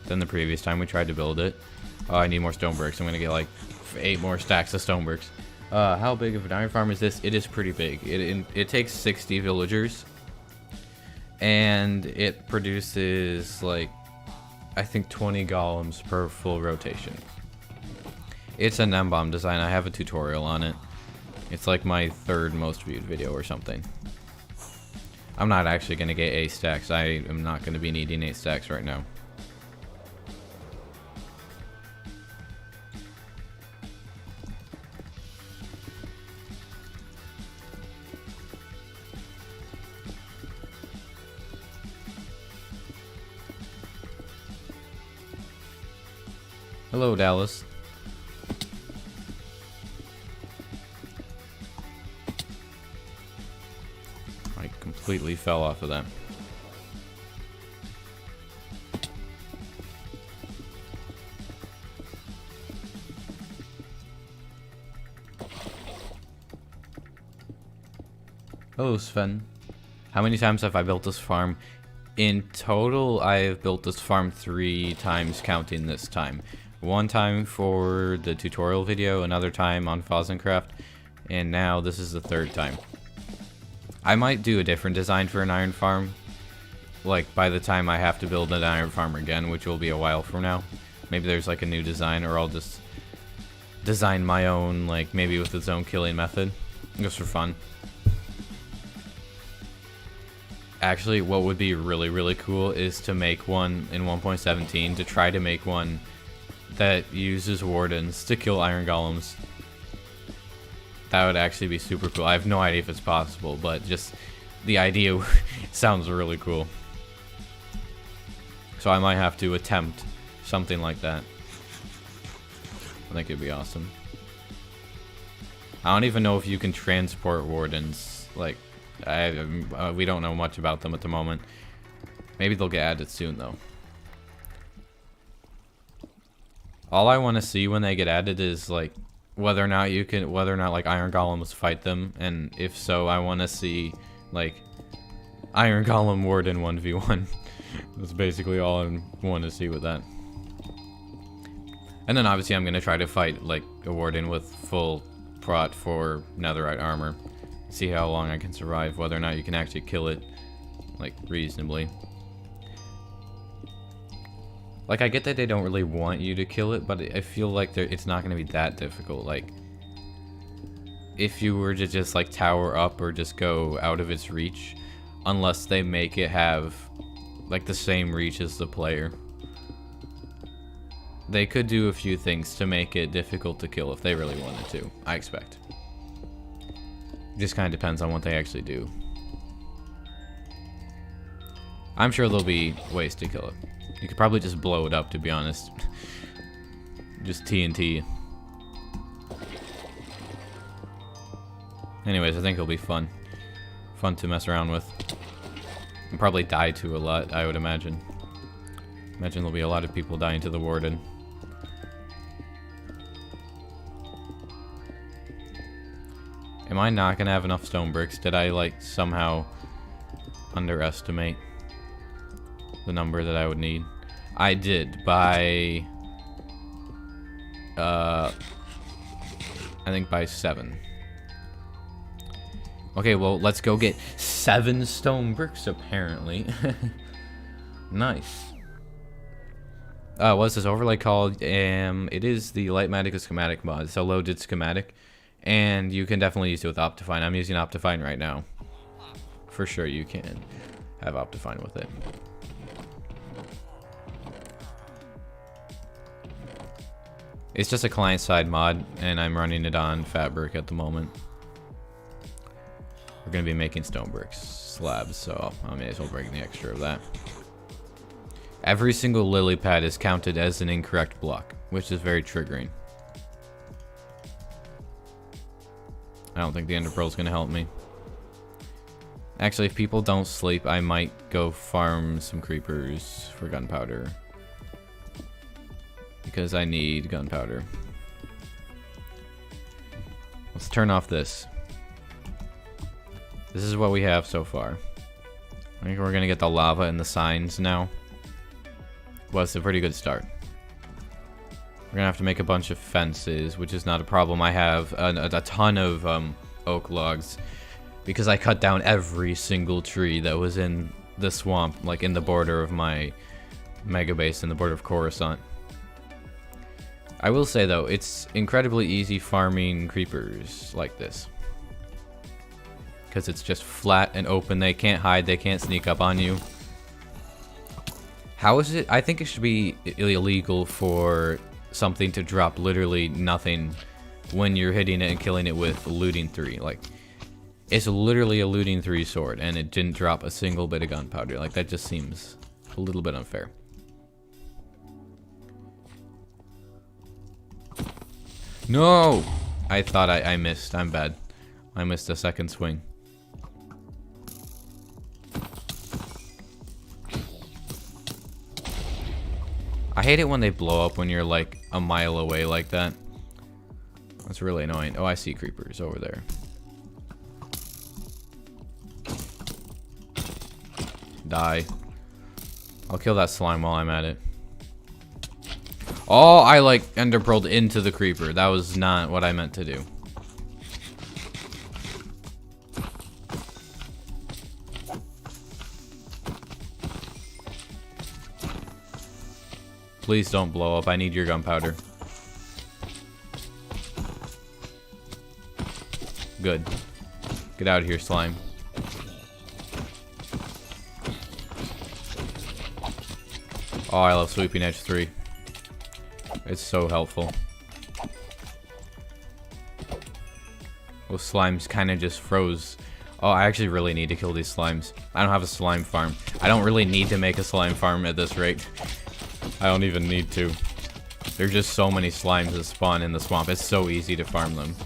than the previous time we tried to build it. Oh, I need more stone bricks. I'm gonna get like 8 more stacks of stone bricks. How big of an iron farm is this? It is pretty big. It takes 60 villagers. And it produces like, I think 20 golems per full rotation. It's an M-bomb design. I have a tutorial on it. It's like my 3rd most viewed video or something. I'm not actually going to get 8 stacks. I am not going to be needing 8 stacks right now. Hello, Dallas. Completely fell off of that. Hello, Sven. How many times have I built this farm? In total, I have built this farm 3 times, counting this time. 1 time for the tutorial video, another time on Fozzencraft, and now this is the 3rd time. I might do a different design for an iron farm, like by the time I have to build an iron farm again, which will be a while from now. Maybe there's like a new design, or I'll just design my own, like maybe with its own killing method, just for fun. Actually, what would be really cool is to make one in 1.17, to try to make one that uses wardens to kill iron golems. That would actually be super cool. I have no idea if it's possible, but just the idea sounds really cool. So I might have to attempt something like that. I think it'd be awesome. I don't even know if you can transport wardens. Like, we don't know much about them at the moment. Maybe they'll get added soon, though. All I want to see when they get added is like whether or not like iron golems fight them, and if so, I want to see like iron golem warden 1v1. That's basically all I want to see with that. And then obviously I'm gonna try to fight like a warden with full prot for netherite armor. See how long I can survive, whether or not you can actually kill it like reasonably. Like, I get that they don't really want you to kill it, but I feel like it's not going to be that difficult. Like, if you were to just, like, tower up or just go out of its reach, unless they make it have, like, the same reach as the player. They could do a few things to make it difficult to kill if they really wanted to, I expect. It just kind of depends on what they actually do. I'm sure there'll be ways to kill it. You could probably just blow it up, to be honest. Just TNT. Anyways, I think it'll be fun. Fun to mess around with. And probably die to a lot, I would imagine. Imagine there'll be a lot of people dying to the warden. Am I not gonna have enough stone bricks? Did I, like, somehow underestimate the number that I would need? I did by I think by 7. Okay, well, let's go get 7 stone bricks apparently. Nice. What's this overlay called? It is the Lightmatic schematic mod. It's a loaded schematic, and you can definitely use it with Optifine. I'm using Optifine right now. For sure, you can have Optifine with it. It's just a client-side mod, and I'm running it on Fabric at the moment. We're gonna be making stone bricks slabs, so I may as well bring the extra of that. Every single lily pad is counted as an incorrect block, which is very triggering. I don't think the ender pearl is gonna help me. Actually, if people don't sleep, I might go farm some creepers for gunpowder. Because I need gunpowder. Let's turn off this. This is what we have so far. I think we're gonna get the lava and the signs now. Well, it's a pretty good start. We're gonna have to make a bunch of fences, which is not a problem. I have a ton of oak logs because I cut down every single tree that was in the swamp, like in the border of my mega base, in the border of Coruscant. I will say though, it's incredibly easy farming creepers like this. Because it's just flat and open, they can't hide, they can't sneak up on you. How is it? I think it should be illegal for something to drop literally nothing when you're hitting it and killing it with looting 3. Like, it's literally a looting 3 sword and it didn't drop a single bit of gunpowder. Like, that just seems a little bit unfair. No! I thought I missed. I'm bad. I missed a second swing. I hate it when they blow up when you're like a mile away like that. That's really annoying. Oh, I see creepers over there. Die. I'll kill that slime while I'm at it. Oh, I like ender pearled into the creeper. That was not what I meant to do. Please don't blow up. I need your gunpowder. Good. Get out of here, slime. Oh, I love Sweeping Edge 3. It's so helpful. Those slimes kind of just froze. Oh, I actually really need to kill these slimes. I don't have a slime farm. I don't really need to make a slime farm at this rate. I don't even need to. There's just so many slimes that spawn in the swamp. It's so easy to farm them.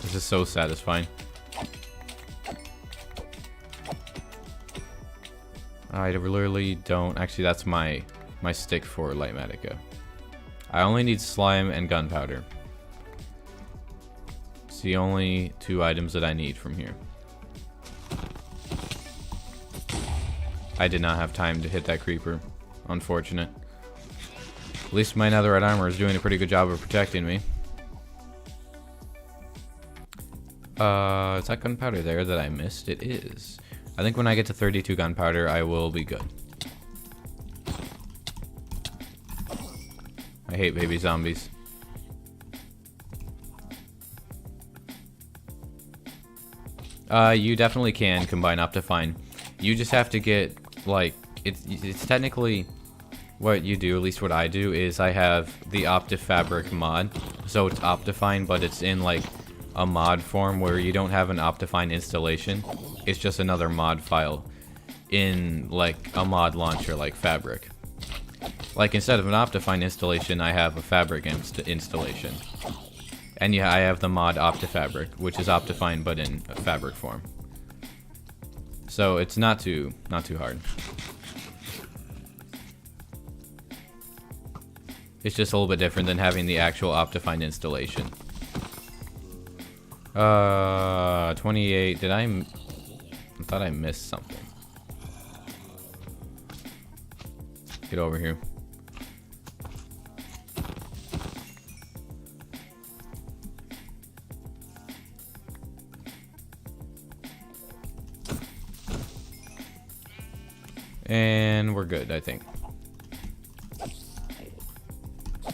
This is so satisfying. I literally don't... Actually, that's my stick for Lightmatica. I only need slime and gunpowder. It's the only 2 items that I need from here. I did not have time to hit that creeper. Unfortunate. At least my netherite armor is doing a pretty good job of protecting me. Is that gunpowder there that I missed? It is. I think when I get to 32 gunpowder, I will be good. I hate baby zombies. You definitely can combine Optifine. You just have to get, like, it's technically what you do, at least what I do, is I have the OptiFabric mod. So it's Optifine, but it's in, like, a mod form where you don't have an Optifine installation. It's just another mod file in, like, a mod launcher like Fabric. Like, instead of an Optifine installation, I have a Fabric installation. And yeah, I have the mod OptiFabric, which is Optifine but in a Fabric form. So it's not too hard. It's just a little bit different than having the actual Optifine installation. 28. I thought I missed something. Get over here. And we're good, I think.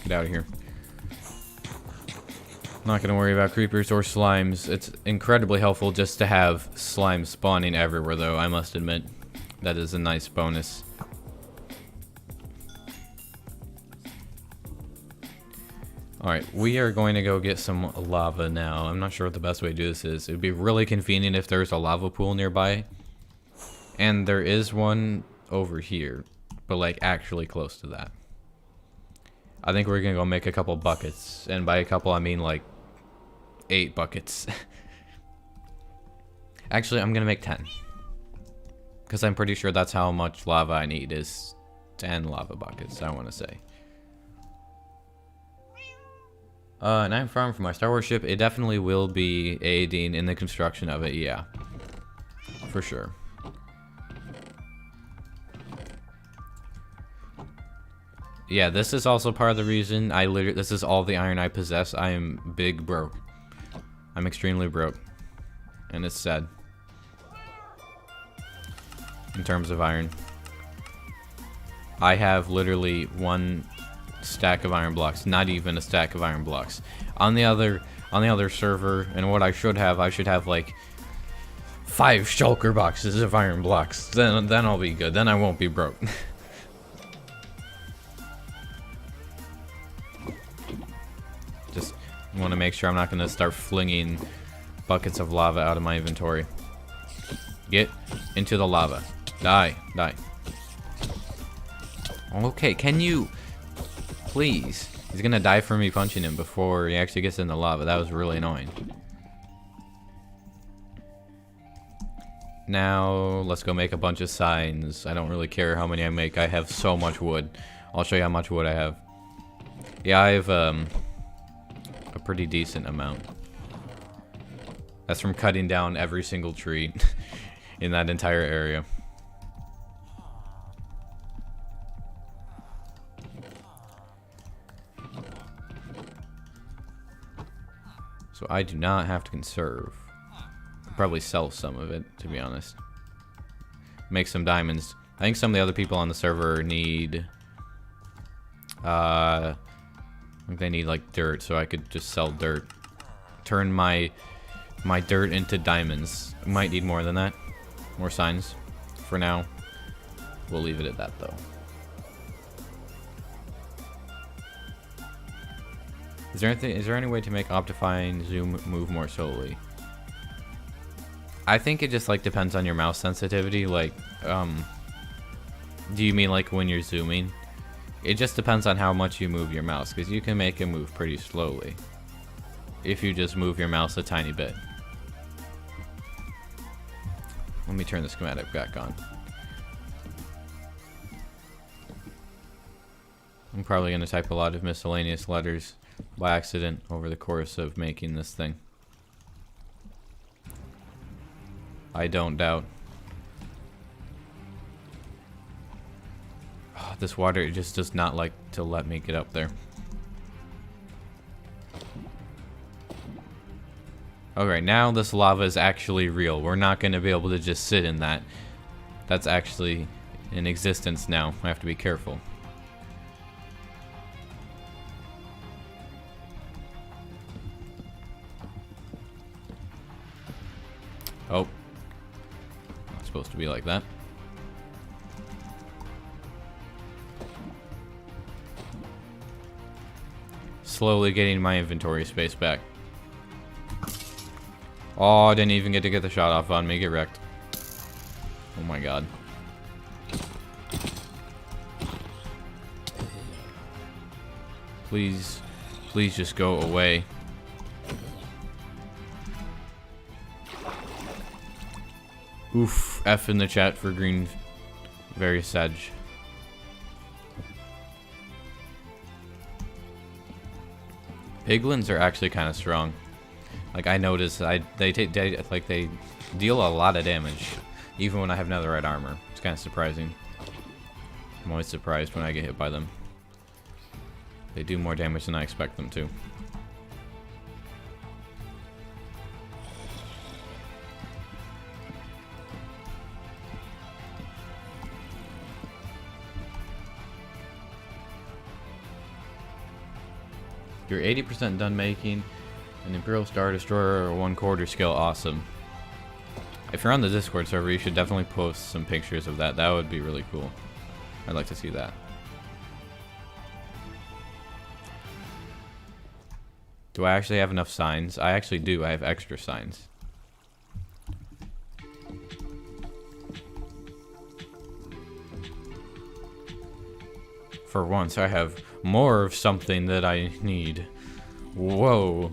Get out of here. Not gonna worry about creepers or slimes. It's incredibly helpful just to have slime spawning everywhere, though, I must admit. That is a nice bonus. Alright, we are going to go get some lava now. I'm not sure what the best way to do this is. It would be really convenient if there's a lava pool nearby. And there is one over here, but like actually close to that. I think we're gonna go make a couple buckets. And by a couple, I mean like 8 buckets. Actually, I'm gonna make 10. Because I'm pretty sure that's how much lava I need, is 10 lava buckets, I want to say. And I'm farming for my Star Wars ship. It definitely will be aiding in the construction of it, yeah. For sure. Yeah, this is also part of the reason this is all the iron I possess. I am big broke. I'm extremely broke. And it's sad. In terms of iron. I have literally 1 stack of iron blocks, not even a stack of iron blocks. On the other server, and what I should have like 5 shulker boxes of iron blocks. Then I'll be good. Then I won't be broke. Just want to make sure I'm not going to start flinging buckets of lava out of my inventory. Get into the lava. Die. Die. Okay, can you... Please. He's gonna die for me punching him before he actually gets in the lava. That was really annoying. Now, let's go make a bunch of signs. I don't really care how many I make. I have so much wood. I'll show you how much wood I have. Yeah, I have a pretty decent amount. That's from cutting down every single tree in that entire area. So I do not have to conserve. I'll probably sell some of it, to be honest. Make some diamonds. I think some of the other people on the server need... I think they need like dirt, so I could just sell dirt. Turn my dirt into diamonds. Might need more than that. More signs. For now, we'll leave it at that though. Is there any way to make Optifine zoom move more slowly? I think it just like depends on your mouse sensitivity. Like, do you mean like when you're zooming? It just depends on how much you move your mouse, because you can make it move pretty slowly if you just move your mouse a tiny bit. Let me turn the schematic back on. I'm probably going to type a lot of miscellaneous letters by accident over the course of making this thing. I don't doubt. Oh, this water just does not like to let me get up there. Alright, now this lava is actually real. We're not going to be able to just sit in that. That's actually in existence now. I have to be careful. Oh. Not supposed to be like that. Slowly getting my inventory space back. Oh, I didn't even get to get the shot off on me. Get wrecked. Oh my god. Please, please just go away. Oof, F in the chat for green. Very sedge. Piglins are actually kind of strong. Like I noticed, they deal a lot of damage, even when I have netherite armor. It's kind of surprising. I'm always surprised when I get hit by them. They do more damage than I expect them to. You're 80% done making an Imperial Star Destroyer or 1/4 scale. Awesome. If you're on the Discord server, you should definitely post some pictures of that. That would be really cool. I'd like to see that. Do I actually have enough signs? I actually do. I have extra signs. For once, I have more of something that I need. Whoa.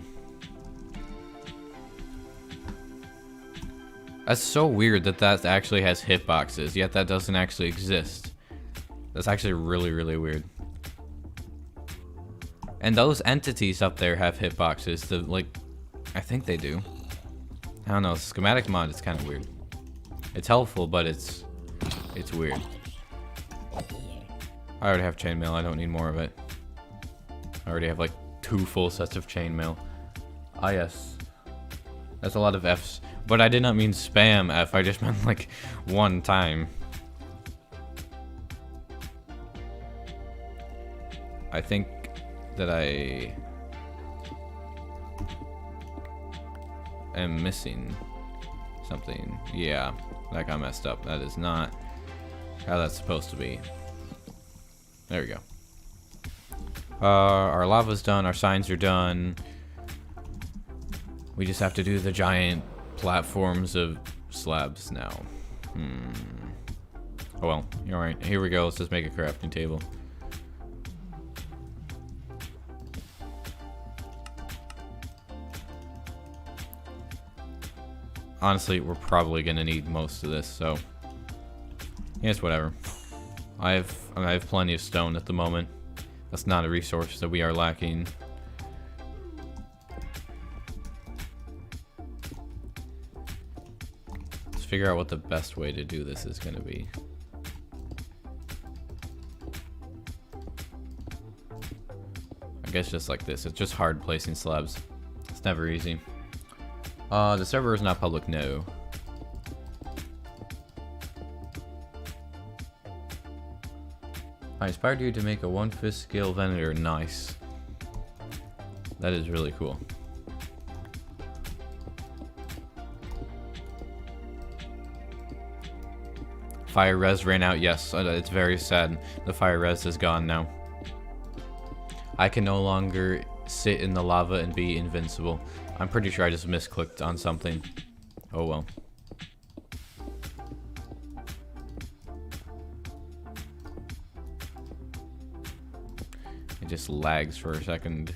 That's so weird that that actually has hitboxes, yet that doesn't actually exist. That's actually really, really weird. And those entities up there have hitboxes. I think they do. I don't know. Schematic mod is kind of weird. It's helpful, but it's weird. I already have chainmail. I don't need more of it. I already have like 2 full sets of chainmail. Ah, yes. That's a lot of Fs. But I did not mean spam F. I just meant like one time. I think that I am missing something. Yeah, that got messed up. That is not how that's supposed to be. There we go. Our lava's done. Our signs are done. We just have to do the giant platforms of slabs now. Oh well. Alright, here we go. Let's just make a crafting table. Honestly, we're probably gonna need most of this, so yeah, it's whatever. I have plenty of stone at the moment. That's not a resource that we are lacking. Let's figure out what the best way to do this is gonna be. I guess just like this. It's just hard placing slabs. It's never easy. The server is not public, no. I inspired you to make a 1/5 scale Venator. Nice. That is really cool. Fire res ran out, yes. It's very sad. The fire res is gone now. I can no longer sit in the lava and be invincible. I'm pretty sure I just misclicked on something. Oh well. It just lags for a second.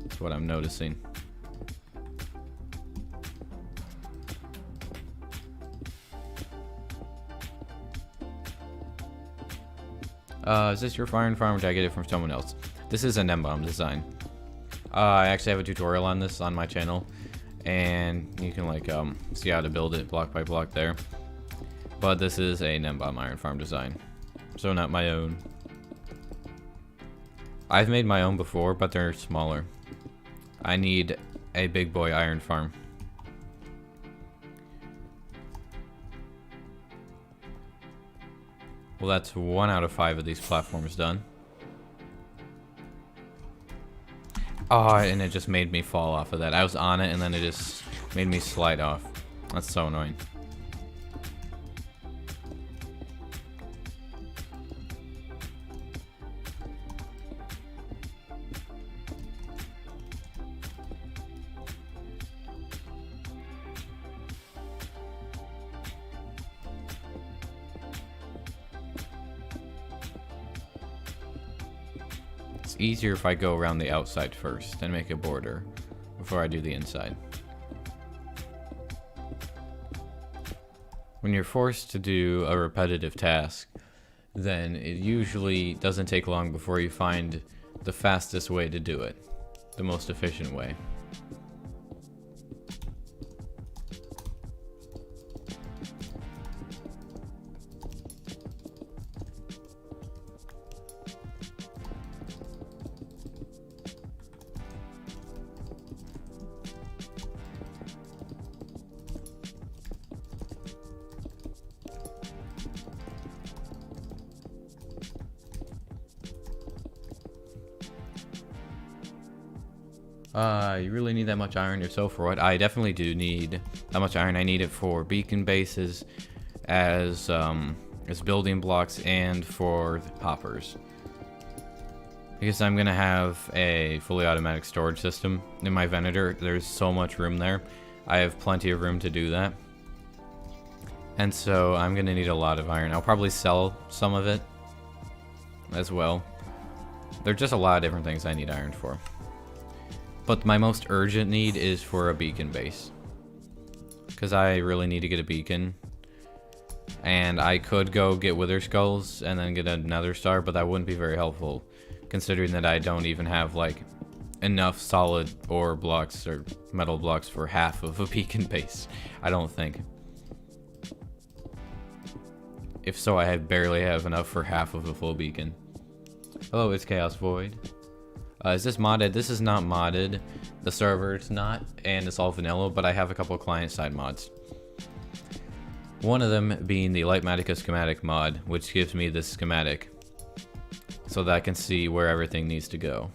That's what I'm noticing. Is this your fire farm or did I get it from someone else? This is an M-bomb design. I actually have a tutorial on this on my channel, and you can like see how to build it block by block there. But this is a M-bomb iron farm design, so not my own. I've made my own before, but they're smaller. I need a big boy iron farm. Well, that's 1 out of 5 of these platforms done. Oh, and it just made me fall off of that. I was on it, and then it just made me slide off. That's so annoying. It's easier if I go around the outside first and make a border before I do the inside. When you're forced to do a repetitive task, then it usually doesn't take long before you find the fastest way to do it, the most efficient way. You really need that much iron? If so, for what? I definitely do need that much iron. I need it for beacon bases, as building blocks, and for hoppers. Because I'm gonna have a fully automatic storage system in my Venator. There's so much room there. I have plenty of room to do that. And so I'm gonna need a lot of iron. I'll probably sell some of it as well. There's just a lot of different things I need iron for. But my most urgent need is for a beacon base. Because I really need to get a beacon. And I could go get Wither Skulls and then get another star, but that wouldn't be very helpful. Considering that I don't even have like enough solid ore blocks or metal blocks for half of a beacon base. I don't think. If so, I barely have enough for half of a full beacon. Hello, it's Chaos Void. Is this modded? This is not modded. The server, it's not, and it's all vanilla, but I have a couple of client-side mods. One of them being the Lightmatica schematic mod, which gives me this schematic so that I can see where everything needs to go.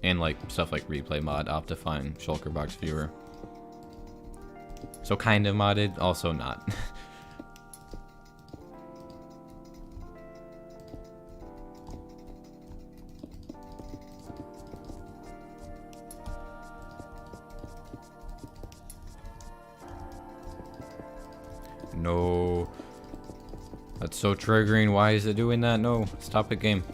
And like stuff like replay mod, Optifine, Shulker Box Viewer. So kind of modded, also not. No. That's so triggering. Why is it doing that? No. Stop it, game.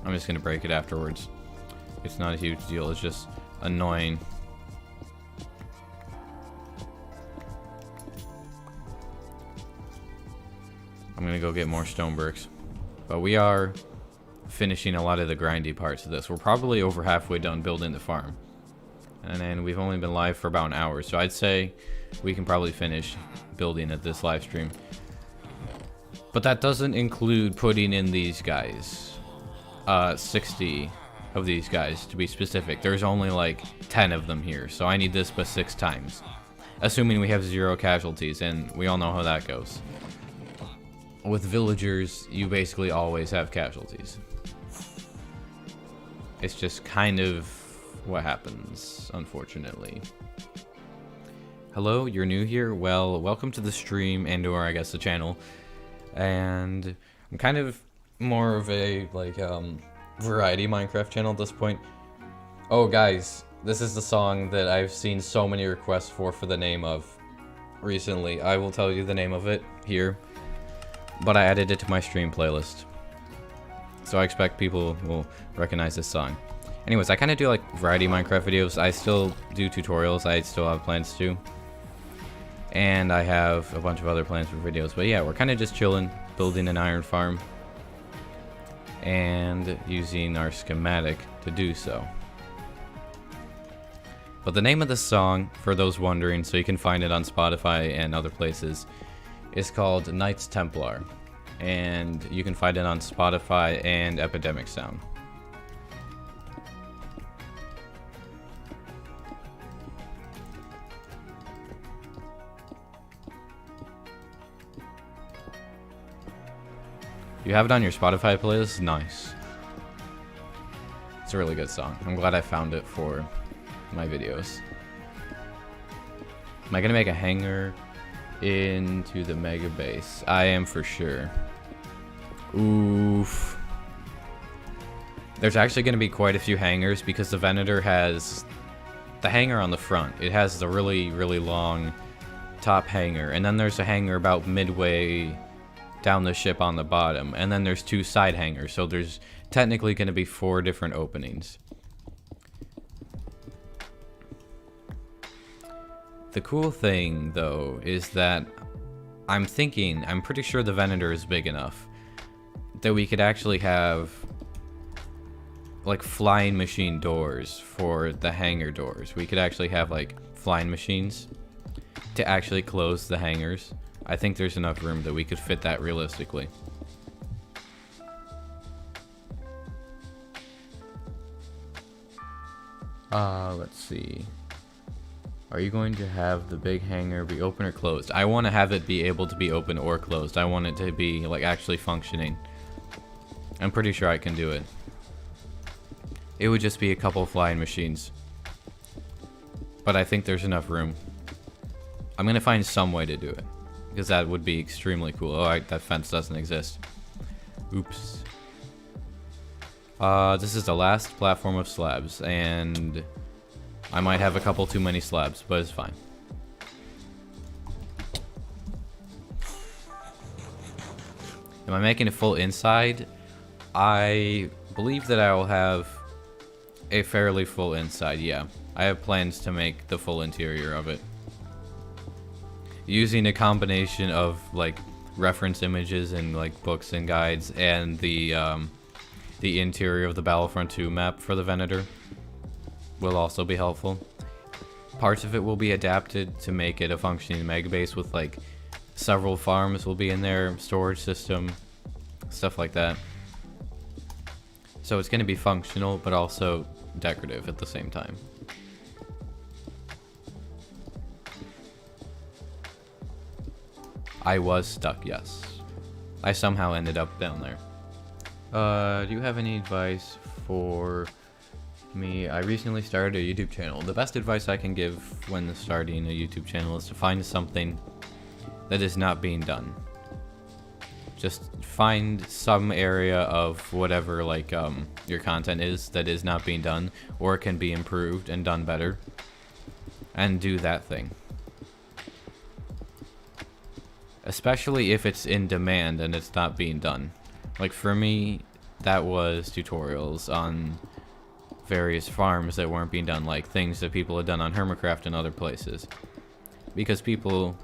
I'm just gonna break it afterwards. It's not a huge deal. It's just annoying. I'm gonna go get more stone bricks. But we are finishing a lot of the grindy parts of this. We're probably over halfway done building the farm. And then we've only been live for about an hour. So I'd say we can probably finish building at this live stream. But that doesn't include putting in these guys. 60 of these guys to be specific. There's only like 10 of them here. So I need this but 6 times. Assuming we have 0 casualties, and we all know how that goes. With villagers, you basically always have casualties. It's just kind of what happens, unfortunately. Hello, you're new here? Well, welcome to the stream, and or I guess the channel. And I'm kind of more of a like variety Minecraft channel at this point. Oh guys, this is the song that I've seen so many requests for the name of recently. I will tell you the name of it here, but I added it to my stream playlist, so I expect people will recognize this song. Anyways, I kind of do like variety Minecraft videos. I still do tutorials. I still have plans to, and I have a bunch of other plans for videos. But yeah, we're kind of just chilling, building an iron farm, and using our schematic to do so. But the name of the song, for those wondering, so you can find it on Spotify and other places, is called Knights Templar, and you can find it on Spotify and Epidemic Sound. You have it on your Spotify playlist? Nice. It's a really good song. I'm glad I found it for my videos. Am I gonna make a hangar into the mega base? I am for sure. Oof. There's actually gonna be quite a few hangars because the Venator has the hangar on the front. It has the really, really long top hangar, and then there's a hangar about midway down the ship on the bottom, and then there's 2 side hangars, so there's technically going to be 4 different openings. The cool thing though is that I'm pretty sure the Venator is big enough that we could actually have like flying machine doors for the hangar doors. We could actually have like flying machines to actually close the hangars. I think there's enough room that we could fit that realistically. Let's see. Are you going to have the big hangar be open or closed? I want to have it be able to be open or closed. I want it to be like actually functioning. I'm pretty sure I can do it. It would just be a couple flying machines. But I think there's enough room. I'm going to find some way to do it. Because that would be extremely cool. Oh, that fence doesn't exist. Oops. This is the last platform of slabs. And I might have a couple too many slabs, but it's fine. Am I making it full inside? I believe that I will have a fairly full inside, yeah. I have plans to make the full interior of it. Using a combination of like reference images and like books and guides and the interior of the Battlefront 2 map for the Venator will also be helpful. Parts of it will be adapted to make it a functioning mega base with like several farms will be in there, storage system, stuff like that. So it's going to be functional but also decorative at the same time. I was stuck, yes. I somehow ended up down there. Do you have any advice for me? I recently started a YouTube channel. The best advice I can give when starting a YouTube channel is to find something that is not being done. Just find some area of whatever like your content is that is not being done or can be improved and done better, and do that thing. Especially if it's in demand and it's not being done. Like for me, that was tutorials on various farms that weren't being done, like things that people had done on Hermitcraft and other places. Because people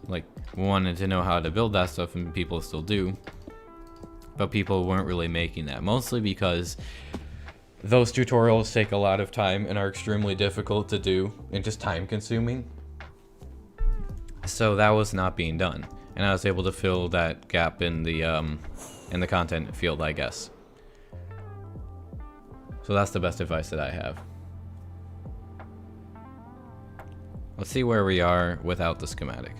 like wanted to know how to build that stuff, and people still do. But people weren't really making that, mostly because those tutorials take a lot of time and are extremely difficult to do and just time consuming. So that was not being done, and I was able to fill that gap in the content field, I guess. So that's the best advice that I have. Let's see where we are without the schematic.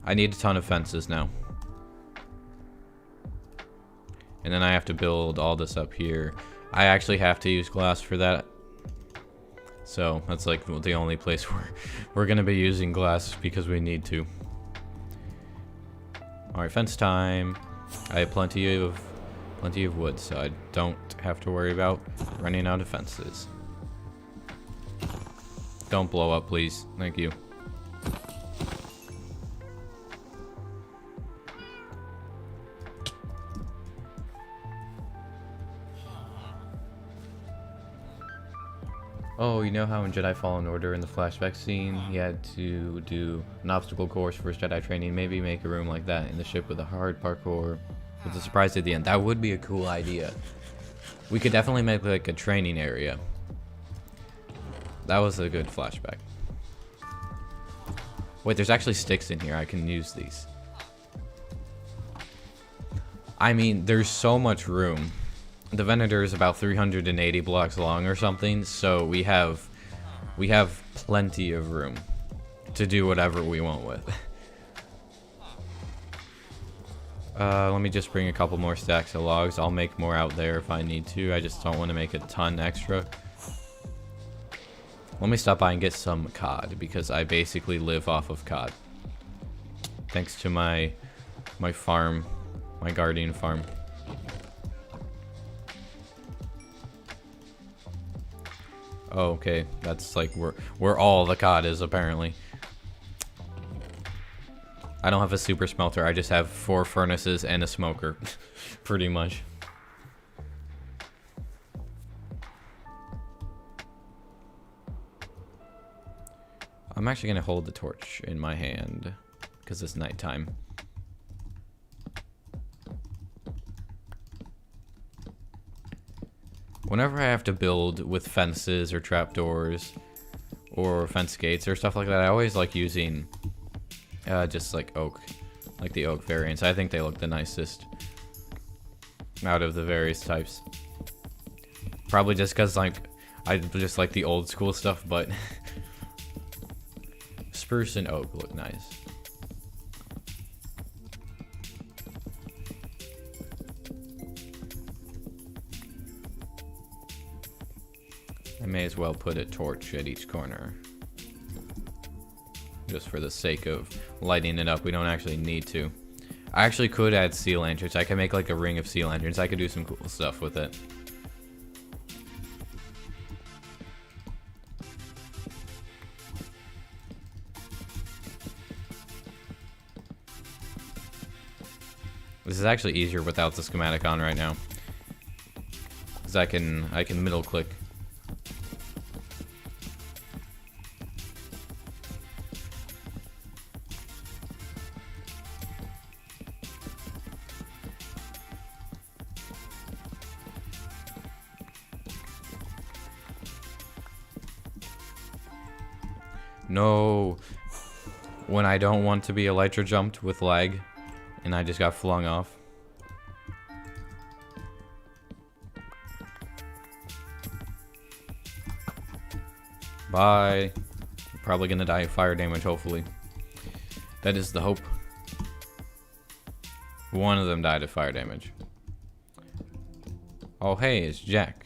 I need a ton of fences now. And then I have to build all this up here. I actually have to use glass for that. So that's like the only place where we're gonna be using glass because we need to. Alright, fence time. I have plenty of wood, so I don't have to worry about running out of fences. Don't blow up, please. Thank you. Oh, you know how in Jedi Fallen Order in the flashback scene, he had to do an obstacle course for his Jedi training? Maybe make a room like that in the ship with a hard parkour with a surprise at the end. That would be a cool idea. We could definitely make like a training area. That was a good flashback. Wait, there's actually sticks in here. I can use these. I mean, there's so much room. The Venator is about 380 blocks long or something, so we have plenty of room to do whatever we want with. Let me just bring a couple more stacks of logs. I'll make more out there if I need to. I just don't want to make a ton extra. Let me stop by and get some cod, because I basically live off of cod. Thanks to my farm, my guardian farm. Oh, okay, that's like where all the cod is apparently. I don't have a super smelter, I just have 4 furnaces and a smoker, pretty much. I'm actually gonna hold the torch in my hand because it's nighttime. Whenever I have to build with fences or trapdoors or fence gates or stuff like that, I always like using just like oak, like the oak variants. I think they look the nicest out of the various types. Probably just because like I just like the old school stuff, but spruce and oak look nice. I may as well put a torch at each corner. Just for the sake of lighting it up. We don't actually need to. I actually could add sea lanterns. I could make like a ring of sea lanterns. I could do some cool stuff with it. This is actually easier without the schematic on right now. Because I can middle click. No, when I don't want to be elytra jumped with lag, and I just got flung off. Bye. Probably gonna die of fire damage, hopefully. That is the hope. One of them died of fire damage. Oh hey, it's Jack.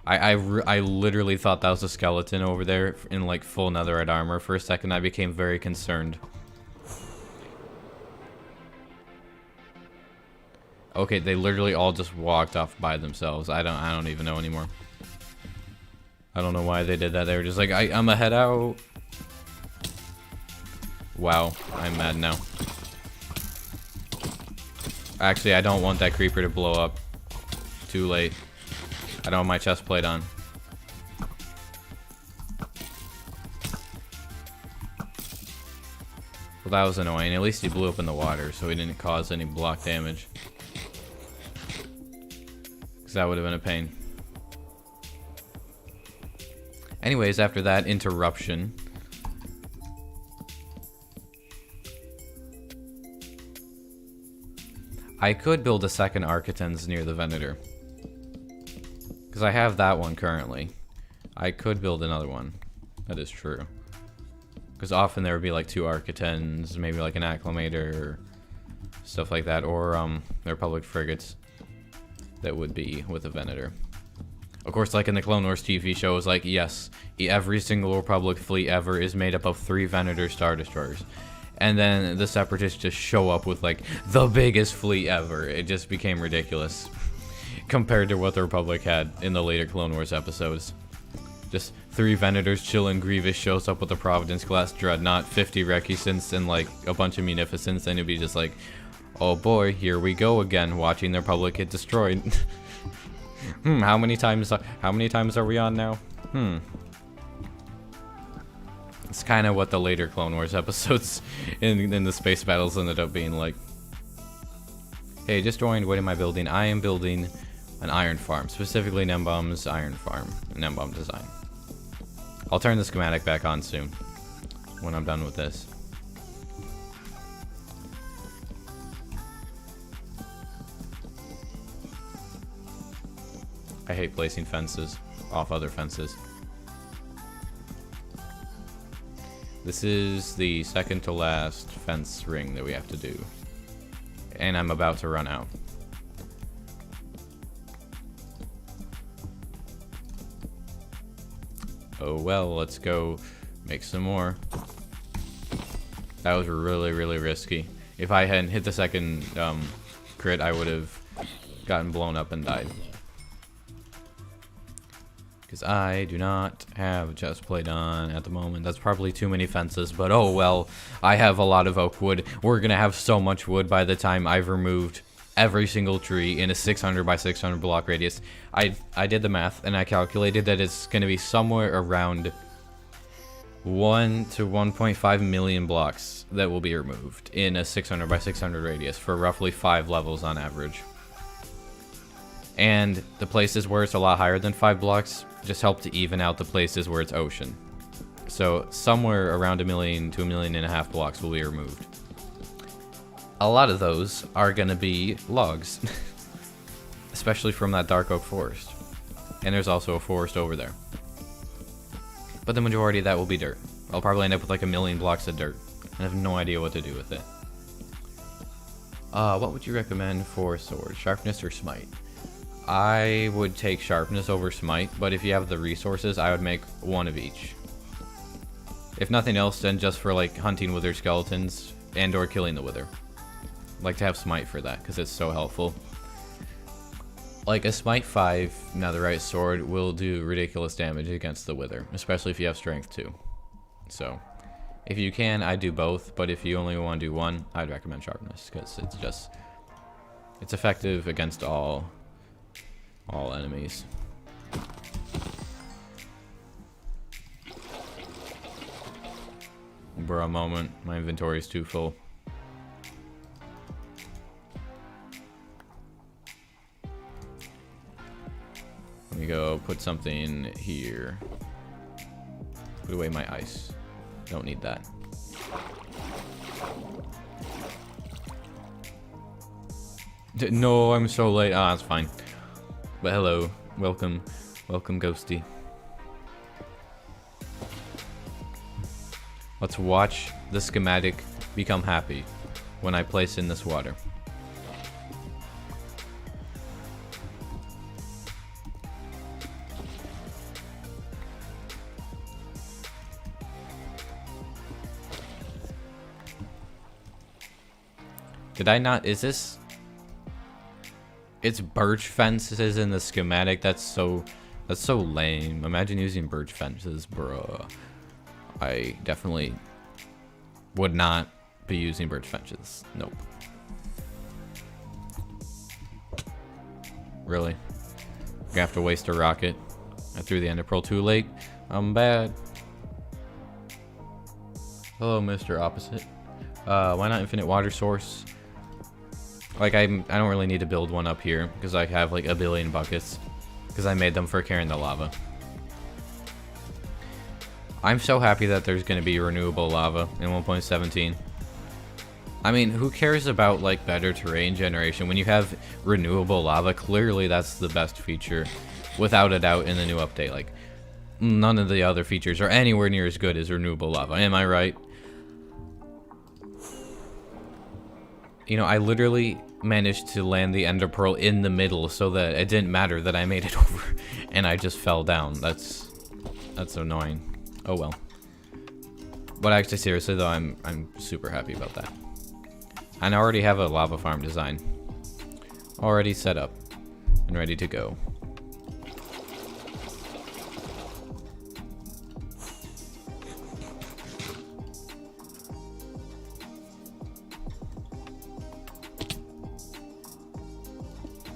I literally thought that was a skeleton over there in like full netherite armor. For a second I became very concerned. Okay, they literally all just walked off by themselves. I don't even know anymore. I don't know why they did that. They were just like, I'm a head out. Wow, I'm mad now. Actually, I don't want that creeper to blow up. Too late. I don't have my chest plate on. Well, that was annoying. At least he blew up in the water, so he didn't cause any block damage. Because that would have been a pain. Anyways, after that interruption, I could build a second Architens near the Venator. Because I have that one currently. I could build another one. That is true. Because often there would be like 2 Architens, maybe like an Acclimator, or stuff like that. Or the Republic frigates that would be with a Venator. Of course, like in the Clone Wars TV shows, like, yes, every single Republic fleet ever is made up of 3 Venator Star Destroyers. And then the Separatists just show up with like the biggest fleet ever. It just became ridiculous. Compared to what the Republic had in the later Clone Wars episodes. Just 3 Venators chilling, Grievous shows up with a Providence-class Dreadnought, 50 Recusants, and like a bunch of Munificents, and it'd be just like, oh boy, here we go again, watching the Republic get destroyed. How many times are we on now? It's kind of what the later Clone Wars episodes in the space battles ended up being like. Hey, just joined, what am I building? I am building an iron farm, specifically Nembom's iron farm, Nembom design. I'll turn the schematic back on soon, when I'm done with this. I hate placing fences off other fences. This is the second to last fence ring that we have to do. And I'm about to run out. Oh well, let's go make some more. That was really, really risky. If I hadn't hit the second crit, I would have gotten blown up and died. Because I do not have a chest plate on at the moment. That's probably too many fences, but oh well. I have a lot of oak wood. We're going to have so much wood by the time I've removed every single tree in a 600 by 600 block radius. I did the math, and I calculated that it's going to be somewhere around 1 to 1.5 million blocks that will be removed in a 600 by 600 radius for roughly 5 levels on average. And the places where it's a lot higher than 5 blocks just help to even out the places where it's ocean. So somewhere around 1 million to 1.5 million blocks will be removed. A lot of those are going to be logs, especially from that dark oak forest. And there's also a forest over there. but the majority of that will be dirt. I'll probably end up with like 1,000,000 blocks of dirt. I have no idea what to do with it. What would you recommend for sword? Sharpness or smite? I would take sharpness over smite, but if you have the resources, I would make one of each. If nothing else, then just for like hunting wither skeletons and or killing the wither. I'd like to have smite for that because it's so helpful. Like a smite 5 netherite sword will do ridiculous damage against the wither, especially if you have strength 2. So if you can, I do both, but if you only want to do one, I'd recommend sharpness because it's effective against all enemies. For a moment, my inventory is too full. Let me go put something here. Put away my ice. Don't need that. No, I'm so late. Ah, that's fine. But hello, welcome, Ghosty. Let's watch the schematic become happy when I place in this water. Did I not? Is this? It's birch fences in the schematic. That's so lame. Imagine using birch fences, bruh. I definitely would not be using birch fences. Nope. Really? Gonna have to waste a rocket. I threw the ender pearl too late. I'm bad. Hello, Mr. Opposite. Why not infinite water source? Like, I don't really need to build one up here because I have like 1 billion buckets because I made them for carrying the lava. I'm so happy that there's going to be renewable lava in 1.17. I mean, who cares about like better terrain generation when you have renewable lava? Clearly that's the best feature without a doubt in the new update. Like, none of the other features are anywhere near as good as renewable lava. Am I right? You know, I literally managed to land the ender pearl in the middle so that it didn't matter that I made it over and I just fell down. That's annoying. Oh well. But actually, seriously though, I'm super happy about that. And I already have a lava farm design already set up and ready to go.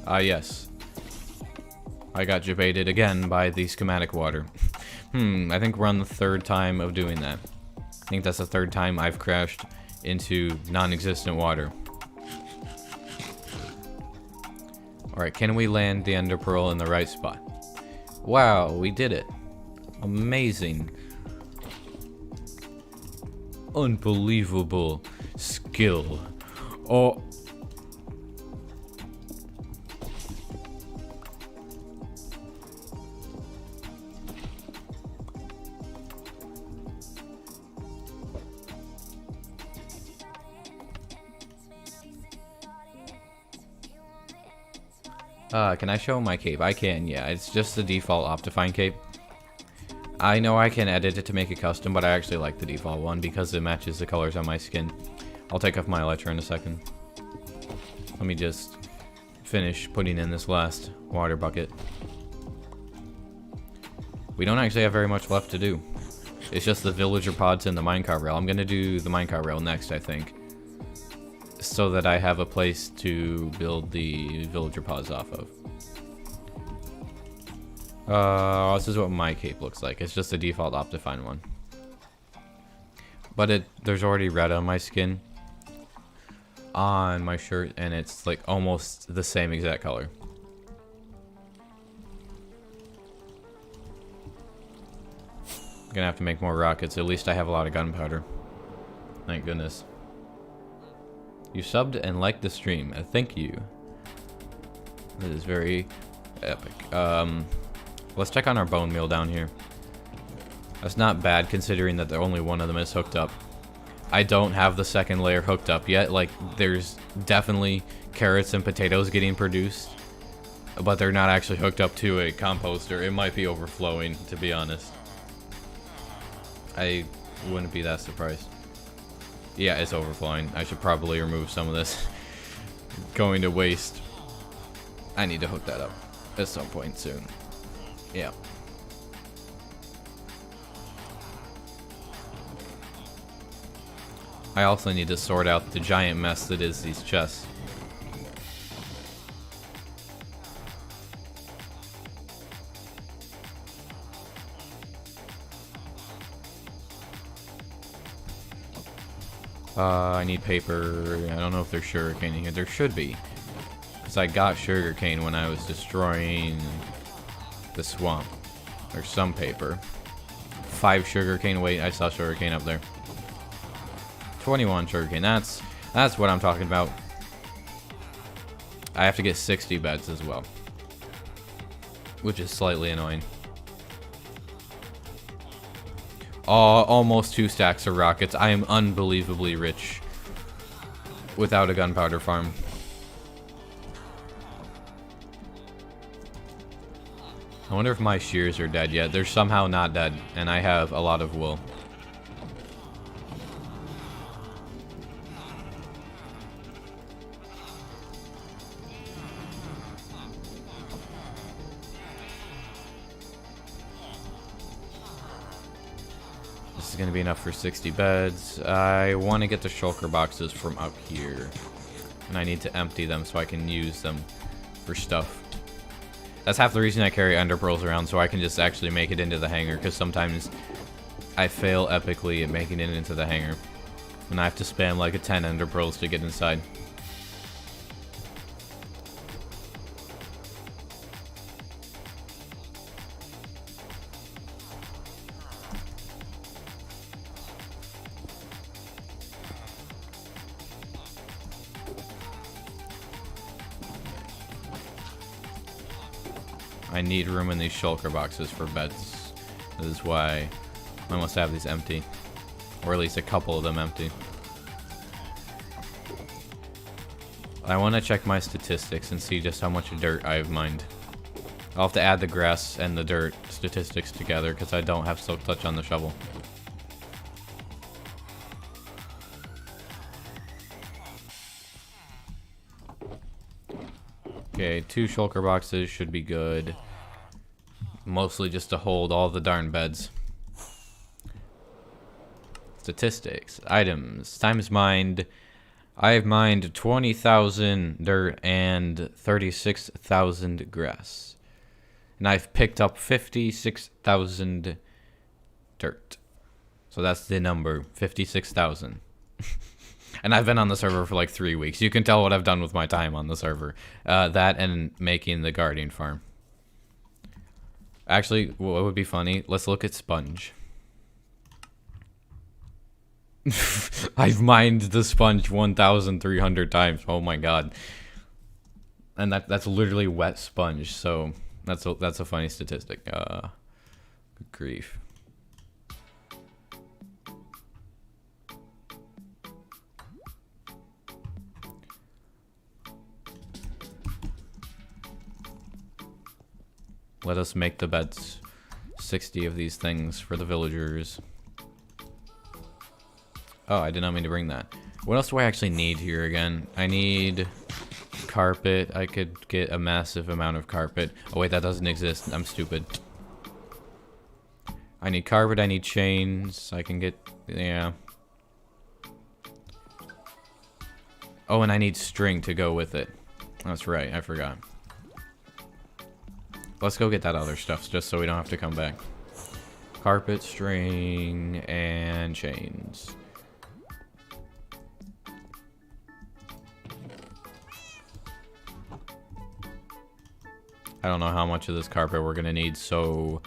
Ah, yes. I got debated again by the schematic water. I think we're on the 3rd time of doing that. I think that's the 3rd time I've crashed into non-existent water. Alright, can we land the ender pearl in the right spot? Wow, we did it. Amazing. Unbelievable skill. Oh. Can I show my cape? I can, yeah. It's just the default Optifine cape. I know I can edit it to make it custom, but I actually like the default one because it matches the colors on my skin. I'll take off my elytra in a second. Let me just finish putting in this last water bucket. We don't actually have very much left to do. It's just the villager pods and the minecart rail. I'm gonna do the minecart rail next, I think, so that I have a place to build the villager pods off of. This is what my cape looks like. It's just the default Optifine one. But there's already red on my skin, on my shirt, and it's like almost the same exact color. I'm gonna have to make more rockets. At least I have a lot of gunpowder. Thank goodness. You subbed and liked the stream. Thank you. This is very epic. Let's check on our bone meal down here. That's not bad considering that only one of them is hooked up. I don't have the second layer hooked up yet. Like, there's definitely carrots and potatoes getting produced, but they're not actually hooked up to a composter. It might be overflowing, to be honest. I wouldn't be that surprised. Yeah, it's overflowing. I should probably remove some of this. Going to waste. I need to hook that up at some point soon. Yeah. I also need to sort out the giant mess that is these chests. I need paper. I don't know if there's sugarcane in here. There should be. Because I got sugarcane when I was destroying the swamp. There's some paper. 5 sugarcane. Wait, I saw sugarcane up there. 21 sugarcane. That's what I'm talking about. I have to get 60 beds as well. Which is slightly annoying. Almost 2 stacks of rockets. I am unbelievably rich without a gunpowder farm. I wonder if my shears are dead yet. They're somehow not dead, and I have a lot of wool. This is going to be enough for 60 beds. I want to get the shulker boxes from up here. And I need to empty them so I can use them for stuff. That's half the reason I carry ender pearls around, so I can just actually make it into the hangar, because sometimes I fail epically at making it into the hangar. And I have to spam like a 10 ender pearls to get inside. I need room in these shulker boxes for beds. This is why I must have these empty. Or at least a couple of them empty. I want to check my statistics and see just how much dirt I've mined. I'll have to add the grass and the dirt statistics together because I don't have silk touch on the shovel. Okay, 2 shulker boxes should be good. Mostly just to hold all the darn beds. Statistics. Items. Times mined. I have mined 20,000 dirt and 36,000 grass. And I've picked up 56,000 dirt. So that's the number. 56,000. And I've been on the server for like 3 weeks. You can tell what I've done with my time on the server. That and making the guardian farm. Actually, what would be funny? Let's look at sponge. I've mined the sponge 1,300 times. Oh my god. And that's literally wet sponge. So that's a funny statistic. Good grief. Let us make the beds. 60 of these things for the villagers. Oh, I did not mean to bring that. What else do I actually need here again? I need carpet. I could get a massive amount of carpet. Oh wait, that doesn't exist. I'm stupid. I need carpet. I need chains. I can get... yeah. Oh, and I need string to go with it. That's right. I forgot. Let's go get that other stuff just so we don't have to come back. Carpet, string, and chains. I don't know how much of this carpet we're gonna need, so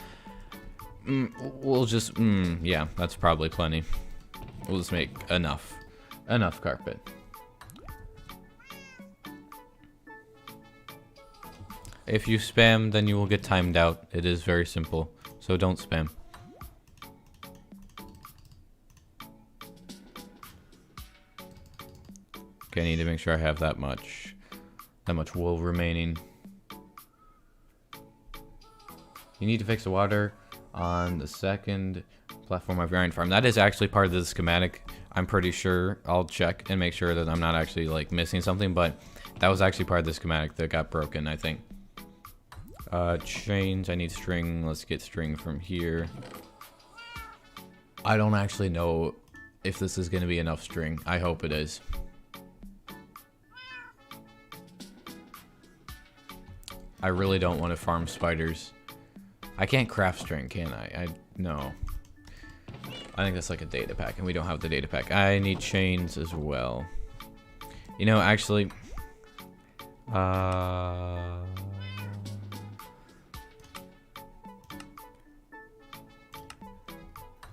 we'll just yeah, that's probably plenty. We'll just make enough carpet. If you spam, then you will get timed out. It is very simple, so don't spam. Okay, I need to make sure I have that much wool remaining. You need to fix the water on the second platform of your iron farm. That is actually part of the schematic. I'm pretty sure. I'll check and make sure that I'm not actually like missing something, but that was actually part of the schematic that got broken, I think. Chains, I need string. Let's get string from here. I don't actually know if this is going to be enough string. I hope it is. I really don't want to farm spiders. I can't craft string, can I? No. I think that's like a data pack, and we don't have the data pack. I need chains as well. You know, actually...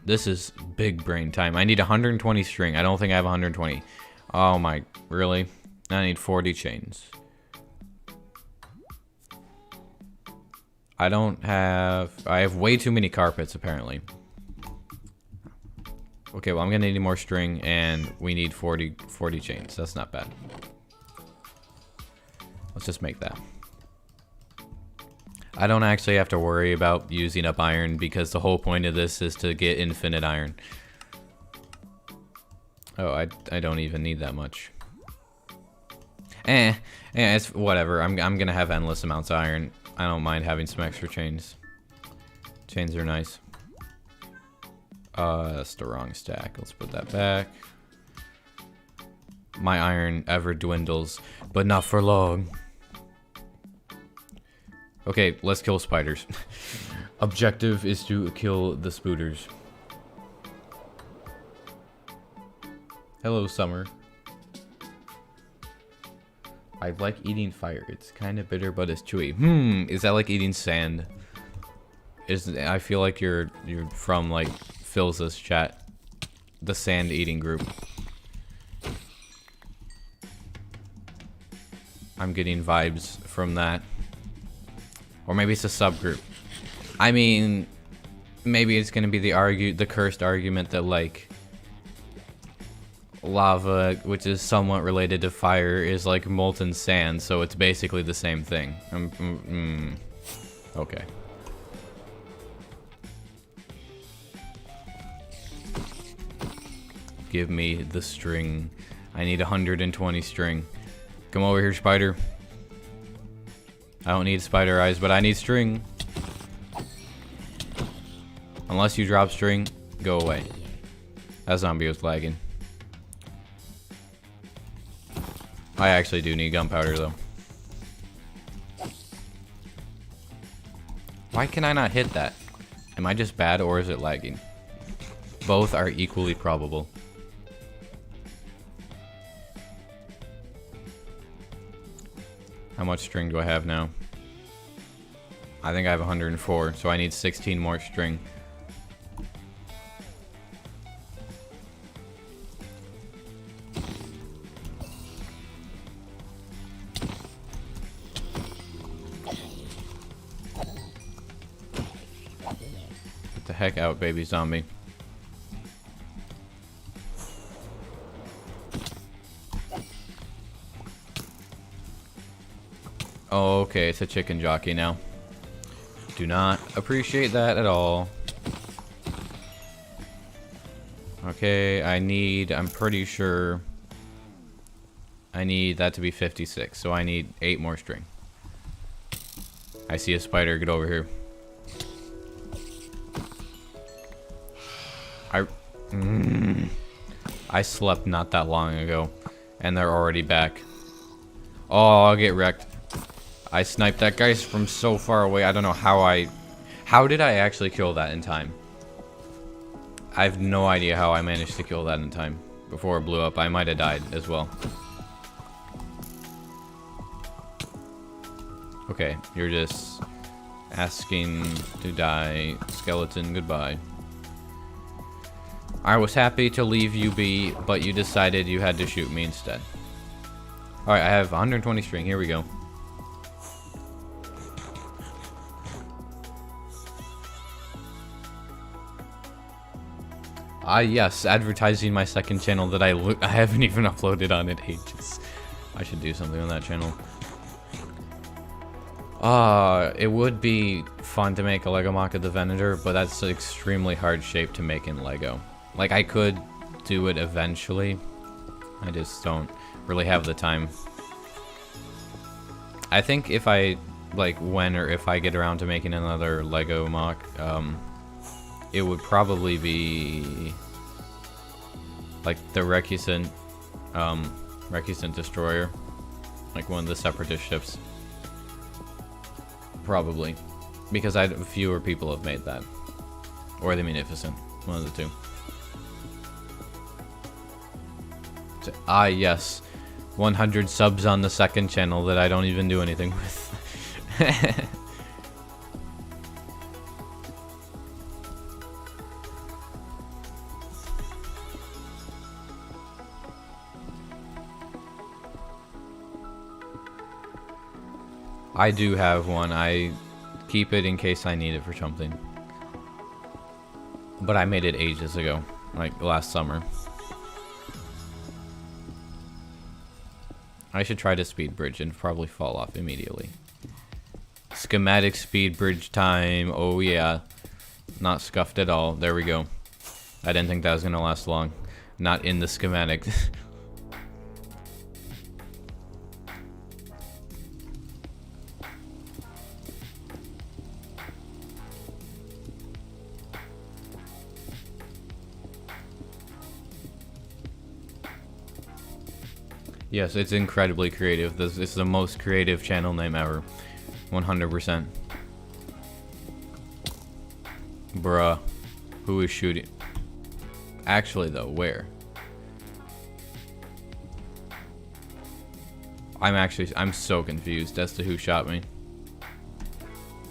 This is big brain time. I need 120 string. I don't think I have 120. Oh my, really? I need 40 chains. I have way too many carpets apparently. Okay, well I'm gonna need more string and we need 40 chains. That's not bad. Let's just make that. I don't actually have to worry about using up iron because the whole point of this is to get infinite iron. Oh, I don't even need that much. It's whatever. I'm gonna have endless amounts of iron. I don't mind having some extra chains. Chains are nice. That's the wrong stack. Let's put that back. My iron ever dwindles, but not for long. Okay, let's kill spiders. Objective is to kill the spooters. Hello, Summer. I like eating fire. It's kind of bitter, but it's chewy. Is that like eating sand? I feel like you're from like Phil's chat, the sand eating group. I'm getting vibes from that. Or maybe it's a subgroup. I mean, maybe it's gonna be the cursed argument that like lava, which is somewhat related to fire, is like molten sand, so it's basically the same thing. Okay. Give me the string. I need 120 string. Come over here, spider. I don't need spider eyes, but I need string. Unless you drop string, go away. That zombie was lagging. I actually do need gunpowder, though. Why can I not hit that? Am I just bad, or is it lagging? Both are equally probable. How much string do I have now? I think I have 104, so I need 16 more string. Get the heck out, baby zombie. Oh, okay, it's a chicken jockey now. Do not appreciate that at all. Okay, I'm pretty sure I need that to be 56, so I need 8 more string. I see a spider, get over here. I slept not that long ago, and they're already back. Oh, I'll get wrecked. I sniped that guy from so far away. I don't know how did I actually kill that in time? I have no idea how I managed to kill that in time. Before it blew up, I might have died as well. Okay, you're just asking to die. Skeleton, goodbye. I was happy to leave you be, but you decided you had to shoot me instead. Alright, I have 120 string. Here we go. Yes, advertising my second channel that I haven't even uploaded on in ages. I should do something on that channel. It would be fun to make a Lego mock of the Venator, but that's an extremely hard shape to make in Lego. Like, I could do it eventually. I just don't really have the time. I think if I, like, when or if I get around to making another Lego mock, it would probably be like the Recusant Destroyer, like one of the Separatist ships. Probably, because fewer people have made that, or the Munificent, one of the two. So, yes, 100 subs on the second channel that I don't even do anything with. I do have one. I keep it in case I need it for something. But I made it ages ago, like last summer. I should try to speed bridge and probably fall off immediately. Schematic speed bridge time. Oh yeah. Not scuffed at all. There we go. I didn't think that was going to last long. Not in the schematic. Yes, it's incredibly creative. This is the most creative channel name ever. 100%. Bruh. Who is shooting? Actually, though, where? I'm so confused as to who shot me.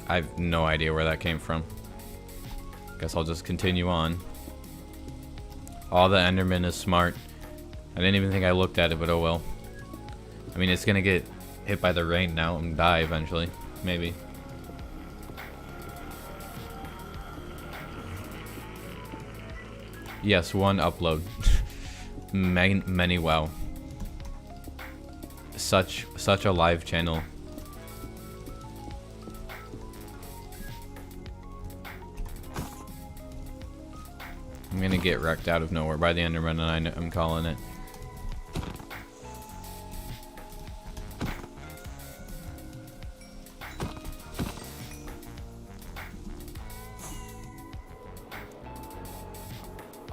I have no idea where that came from. Guess I'll just continue on. Oh, the Enderman is smart. I didn't even think I looked at it, but oh well. I mean, it's gonna get hit by the rain now and die eventually. Maybe. Yes, one upload. Many wow. Such a live channel. I'm gonna get wrecked out of nowhere by the Enderman, and I'm calling it.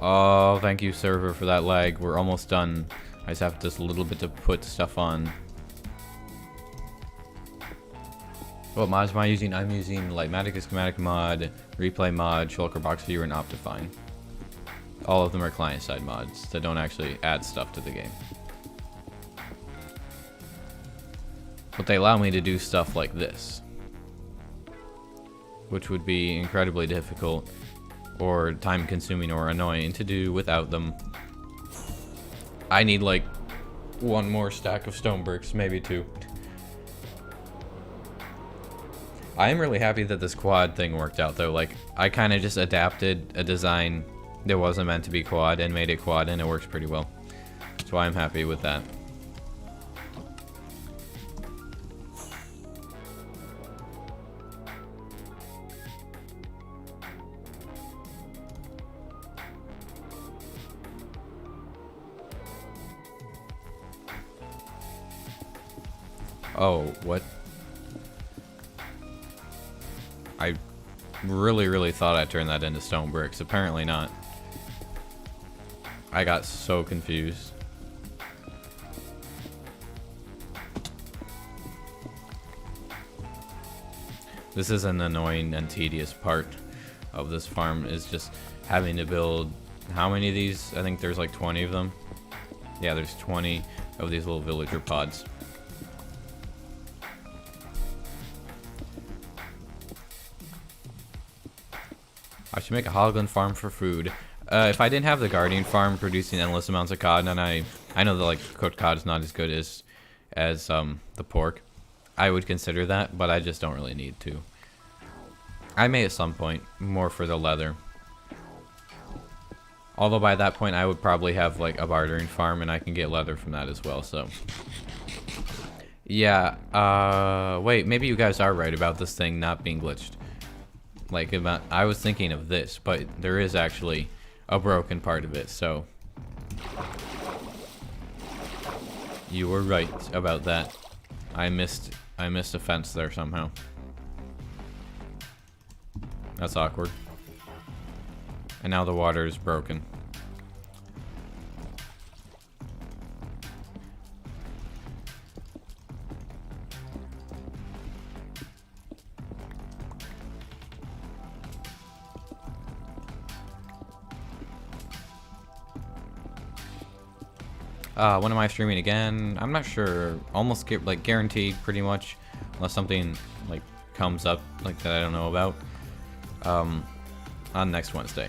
Oh, thank you, server, for that lag. We're almost done. I just have just a little bit to put stuff on. What mods am I using? I'm using Lightmatic Schematic mod, Replay mod, Shulker Box Viewer, and Optifine. All of them are client-side mods that don't actually add stuff to the game. But they allow me to do stuff like this, which would be incredibly difficult or time-consuming or annoying to do without them. I need like one more stack of stone bricks, maybe two. I am really happy that this quad thing worked out though. Like, I kind of just adapted a design that wasn't meant to be quad and made it quad, and it works pretty well. That's why I'm happy with that. Oh, what? I really thought I turned that into stone bricks. Apparently not. I got so confused. This is an annoying and tedious part of this farm, is just having to build how many of these? I think there's like 20 of them. Yeah, there's 20 of these little villager pods. I should make a Hogland farm for food. If I didn't have the Guardian farm producing endless amounts of cod, and I know that like cooked cod is not as good as the pork, I would consider that, but I just don't really need to. I may at some point, more for the leather. Although by that point I would probably have like a bartering farm and I can get leather from that as well, so. Yeah, wait, maybe you guys are right about this thing not being glitched. Like, I was thinking of this, but there is actually a broken part of it, so. You were right about that. I missed a fence there somehow. That's awkward. And now the water is broken. When am I streaming again? I'm not sure. Almost guaranteed pretty much. Unless something like comes up like that I don't know about. On next Wednesday.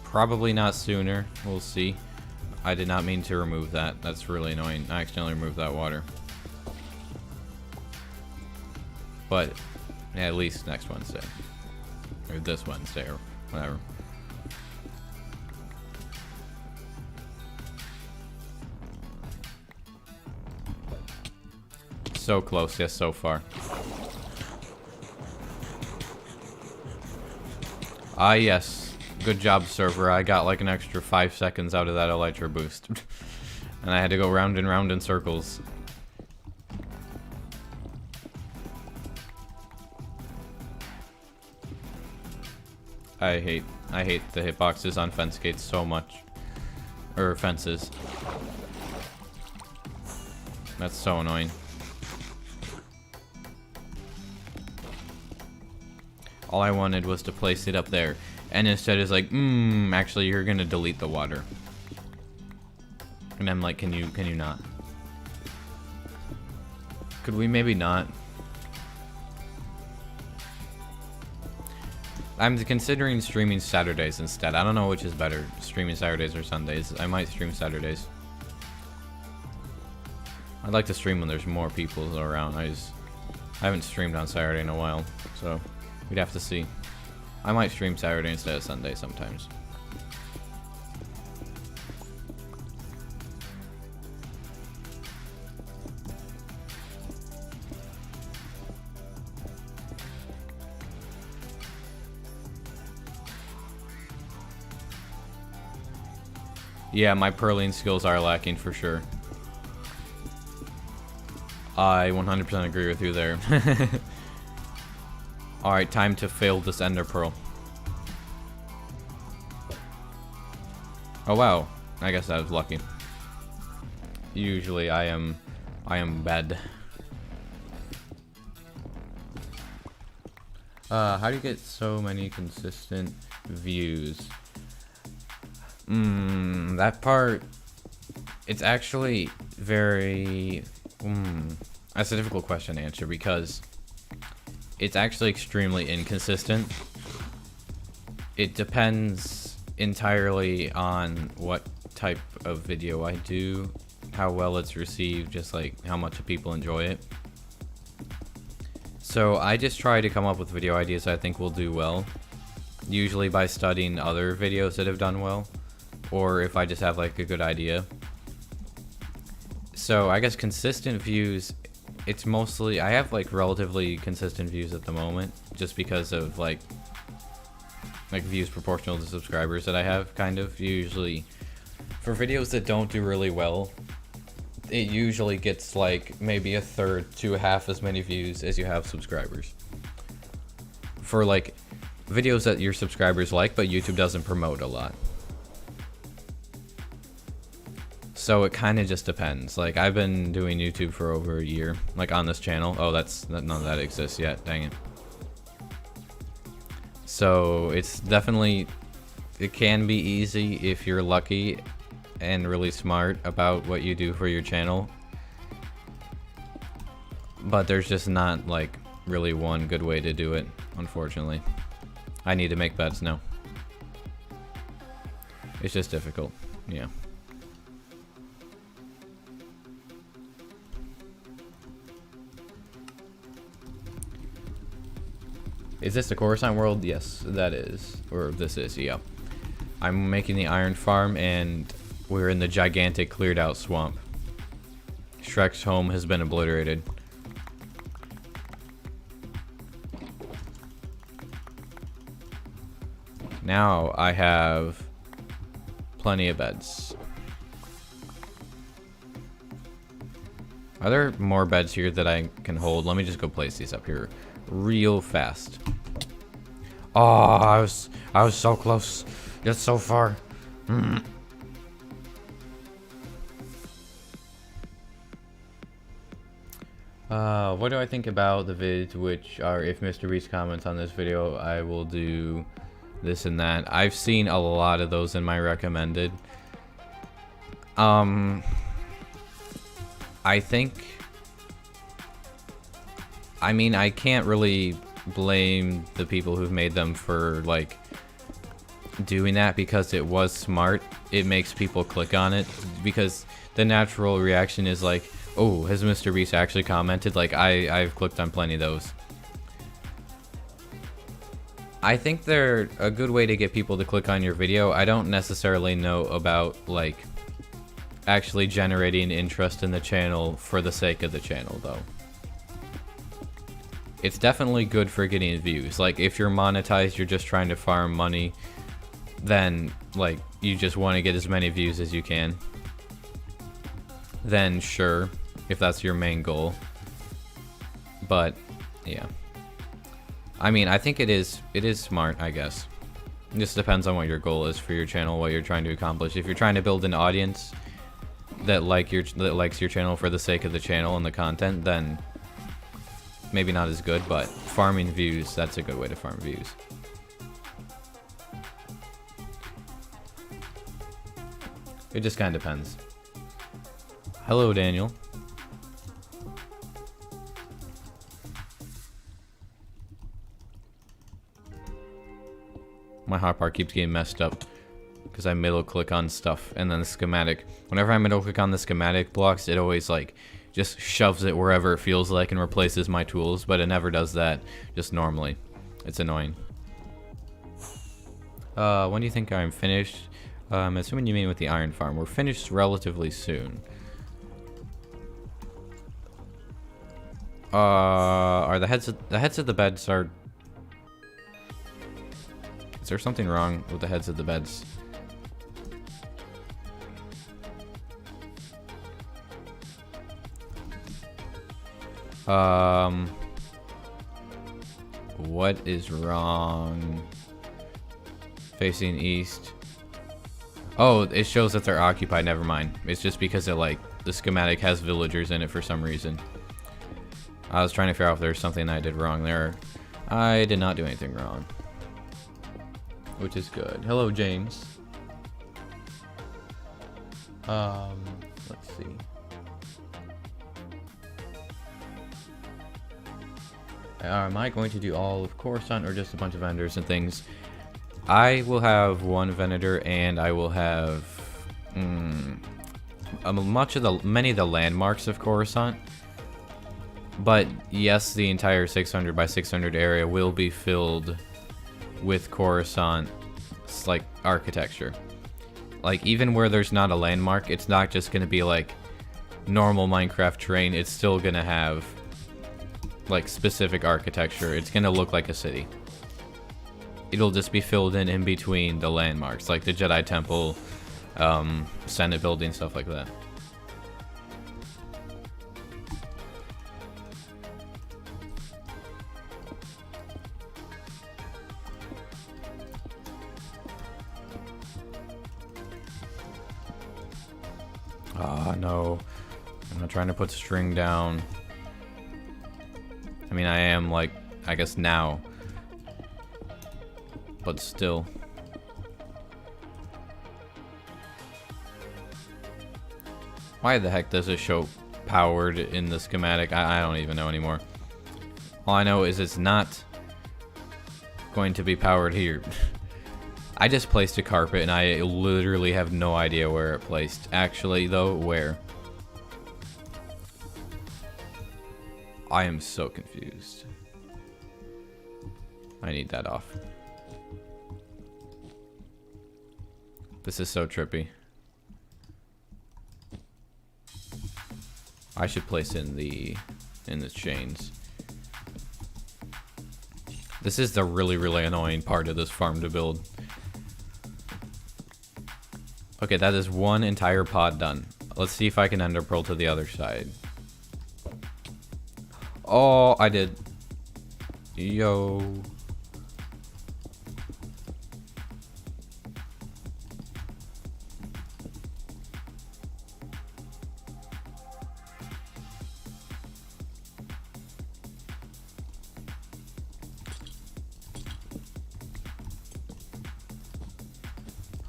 Probably not sooner. We'll see. I did not mean to remove that. That's really annoying. I accidentally removed that water. But at least next Wednesday. Or this Wednesday or whatever. So close, yes, so far. Ah, yes. Good job, server. I got like an extra 5 seconds out of that elytra boost. And I had to go round and round in circles. I hate the hitboxes on fence gates so much. Or fences. That's so annoying. All I wanted was to place it up there. And instead it's like, actually you're gonna delete the water. And I'm like, can you not? Could we maybe not? I'm considering streaming Saturdays instead. I don't know which is better, streaming Saturdays or Sundays. I might stream Saturdays. I'd like to stream when there's more people around. I haven't streamed on Saturday in a while, so we'd have to see. I might stream Saturday instead of Sunday sometimes. Yeah, my purling skills are lacking for sure. I 100% agree with you there. Alright, time to fail this ender pearl. Oh wow, I guess I was lucky. Usually I am bad. How do you get so many consistent views? That part, it's actually very, that's a difficult question to answer because it's actually extremely inconsistent. It depends entirely on what type of video I do, how well it's received, just like how much people enjoy it. So I just try to come up with video ideas I think will do well, usually by studying other videos that have done well, or if I just have like a good idea. So I guess consistent views, it's mostly, I have like relatively consistent views at the moment, just because of like views proportional to subscribers that I have, kind of. Usually, for videos that don't do really well, it usually gets like maybe a third to half as many views as you have subscribers. For like videos that your subscribers like, but YouTube doesn't promote a lot. So it kind of just depends. Like, I've been doing YouTube for over a year, like on this channel. Oh, none of that exists yet, dang it. So it's definitely, it can be easy if you're lucky and really smart about what you do for your channel. But there's just not like really one good way to do it, unfortunately. I need to make bets now. It's just difficult, yeah. Is this the Coruscant world? Yes, that is. Or this is, yeah. I'm making the iron farm, and we're in the gigantic cleared out swamp. Shrek's home has been obliterated. Now I have plenty of beds. Are there more beds here that I can hold? Let me just go place these up here real fast. Oh, I was so close, yet so far. What do I think about the vids, which are, if Mr. Beast comments on this video, I will do this and that. I've seen a lot of those in my recommended. I think, I mean, I can't really blame the people who've made them for, like, doing that, because it was smart. It makes people click on it, because the natural reaction is like, oh, has Mr. Beast actually commented? Like, I've clicked on plenty of those. I think they're a good way to get people to click on your video. I don't necessarily know about, like, actually generating interest in the channel for the sake of the channel, though. It's definitely good for getting views. Like, if you're monetized, you're just trying to farm money, then, like, you just want to get as many views as you can. Then, sure, if that's your main goal. But, yeah. I mean, I think it is smart, I guess. It just depends on what your goal is for your channel, what you're trying to accomplish. If you're trying to build an audience that likes your channel for the sake of the channel and the content, then maybe not as good, but farming views, that's a good way to farm views. It just kind of depends. Hello, Daniel. My hotbar keeps getting messed up because I middle click on stuff, and then the schematic. Whenever I middle click on the schematic blocks, it always like just shoves it wherever it feels like and replaces my tools, but it never does that just normally. It's annoying. When do you think I'm finished? I'm assuming you mean with the iron farm. We're finished relatively soon. Are the heads of the beds are... Is there something wrong with the heads of the beds? What is wrong? Facing east. Oh, it shows that they're occupied. Never mind. It's just because it, like, the schematic has villagers in it for some reason. I was trying to figure out if there's something I did wrong there. I did not do anything wrong, which is good. Hello, James. Let's see. Am I going to do all of Coruscant or just a bunch of vendors and things? I will have one vendor, and I will have many of the landmarks of Coruscant. But yes, the entire 600 by 600 area will be filled with Coruscant's, like, architecture. Like, even where there's not a landmark, it's not just gonna be like normal Minecraft terrain. It's still gonna have, like, specific architecture. It's gonna look like a city. It'll just be filled in between the landmarks, like the Jedi Temple, Senate building, stuff like that. Ah, no. I'm not trying to put string down. I mean, I am, like, I guess now. But still. Why the heck does it show powered in the schematic? I don't even know anymore. All I know is it's not going to be powered here. I just placed a carpet and I literally have no idea where it placed. Actually, though, where? I am so confused. I need that off. This is so trippy. I should place in the chains. This is the really annoying part of this farm to build. Okay, that is one entire pod done. Let's see if I can ender pearl to the other side. Oh, I did. Yo.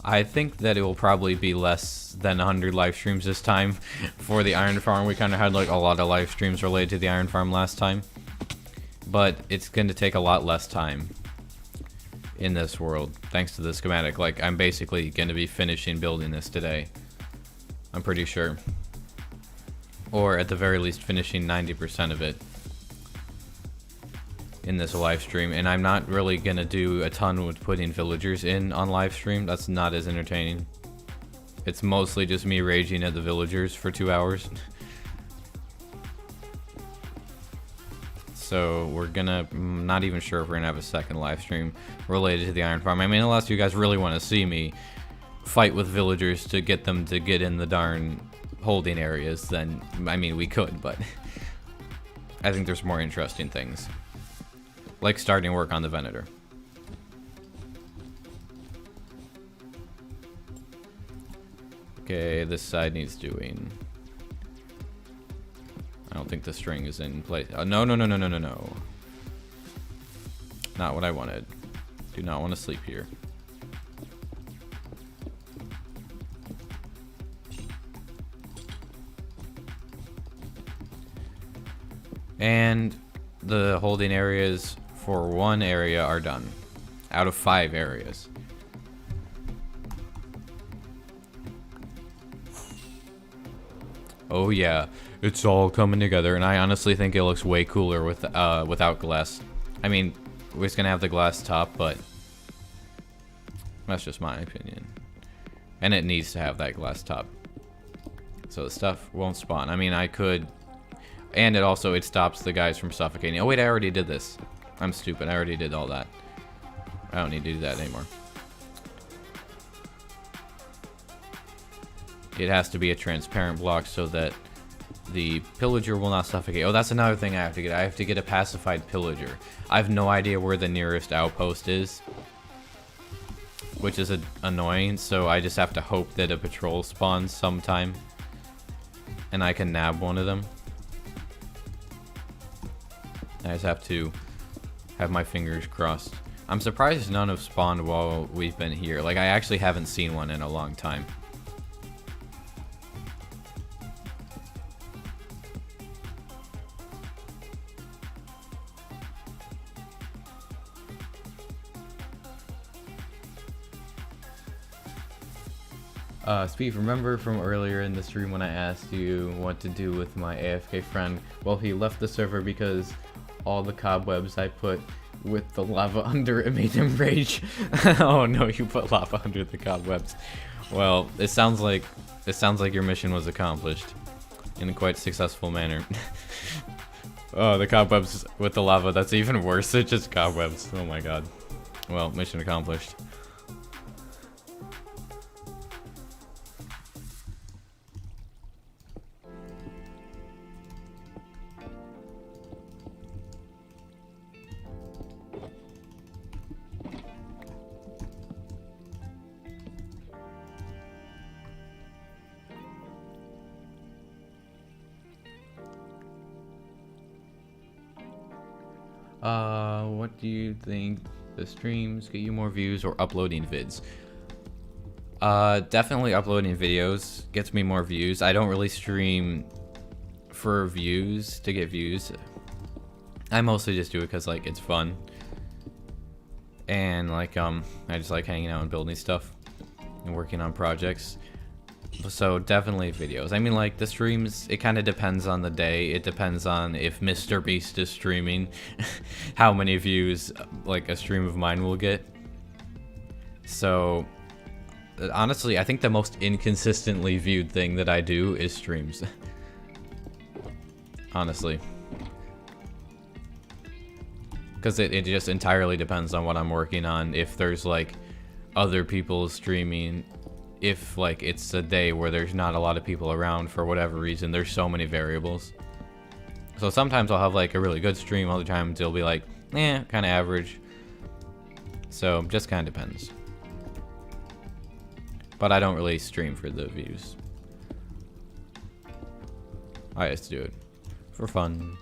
I think that it will probably be less than 100 live streams this time for the iron farm. We kind of had like a lot of live streams related to the iron farm last time, but it's going to take a lot less time in this world thanks to the schematic. Like, I'm basically going to be finishing building this today, I'm pretty sure, or at the very least finishing 90% of it in this live stream. And I'm not really gonna do a ton with putting villagers in on live stream. That's not as entertaining. It's mostly just me raging at the villagers for 2 hours. So we're gonna, not even sure if we're gonna have a second live stream related to the iron farm. I mean, unless you guys really want to see me fight with villagers to get them to get in the darn holding areas, then I mean we could, but I think there's more interesting things. Like starting work on the Venator. Okay, this side needs doing. I don't think the string is in place. No. Not what I wanted. Do not want to sleep here. And the holding areas for one area are done out of 5 areas. Oh yeah, it's all coming together, and I honestly think it looks way cooler with without glass. I mean, we're just gonna have the glass top, but that's just my opinion. And it needs to have that glass top, so the stuff won't spawn. I mean, I could, and it stops the guys from suffocating. Oh wait, I already did this. I'm stupid. I already did all that. I don't need to do that anymore. It has to be a transparent block so that the pillager will not suffocate. Oh, that's another thing I have to get. I have to get a pacified pillager. I have no idea where the nearest outpost is, which is annoying, so I just have to hope that a patrol spawns sometime and I can nab one of them. I just have to have my fingers crossed. I'm surprised none have spawned while we've been here. Like, I actually haven't seen one in a long time. Steve, remember from earlier in the stream when I asked you what to do with my AFK friend? Well, he left the server because all the cobwebs I put with the lava under it made him rage. Oh no, you put lava under the cobwebs. Well, it sounds like your mission was accomplished in a quite successful manner. Oh, the cobwebs with the lava, that's even worse. It's just cobwebs. Oh my god. Well, mission accomplished. What do you think? The streams get you more views or uploading vids? Definitely uploading videos gets me more views. I don't really stream for views to get views. I mostly just do it because like it's fun. And like I just like hanging out and building stuff and working on projects. So definitely videos. I mean, like, the streams, it kind of depends on the day. It depends on if Mr. Beast is streaming, how many views, like, a stream of mine will get. So, honestly, I think the most inconsistently viewed thing that I do is streams. Honestly. Because it just entirely depends on what I'm working on. If there's, like, other people streaming, if, like, it's a day where there's not a lot of people around for whatever reason. There's so many variables. So sometimes I'll have, like, a really good stream. Other times it'll be like, kind of average. So, just kind of depends. But I don't really stream for the views. I just do it for fun.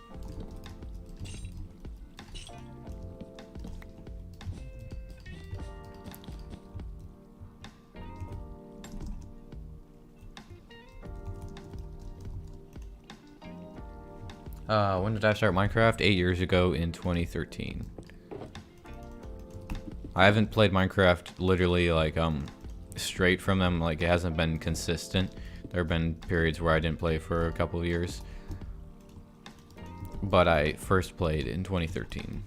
When did I start Minecraft? 8 years ago in 2013. I haven't played Minecraft literally like straight from them, like it hasn't been consistent. There have been periods where I didn't play for a couple of years. But I first played in 2013.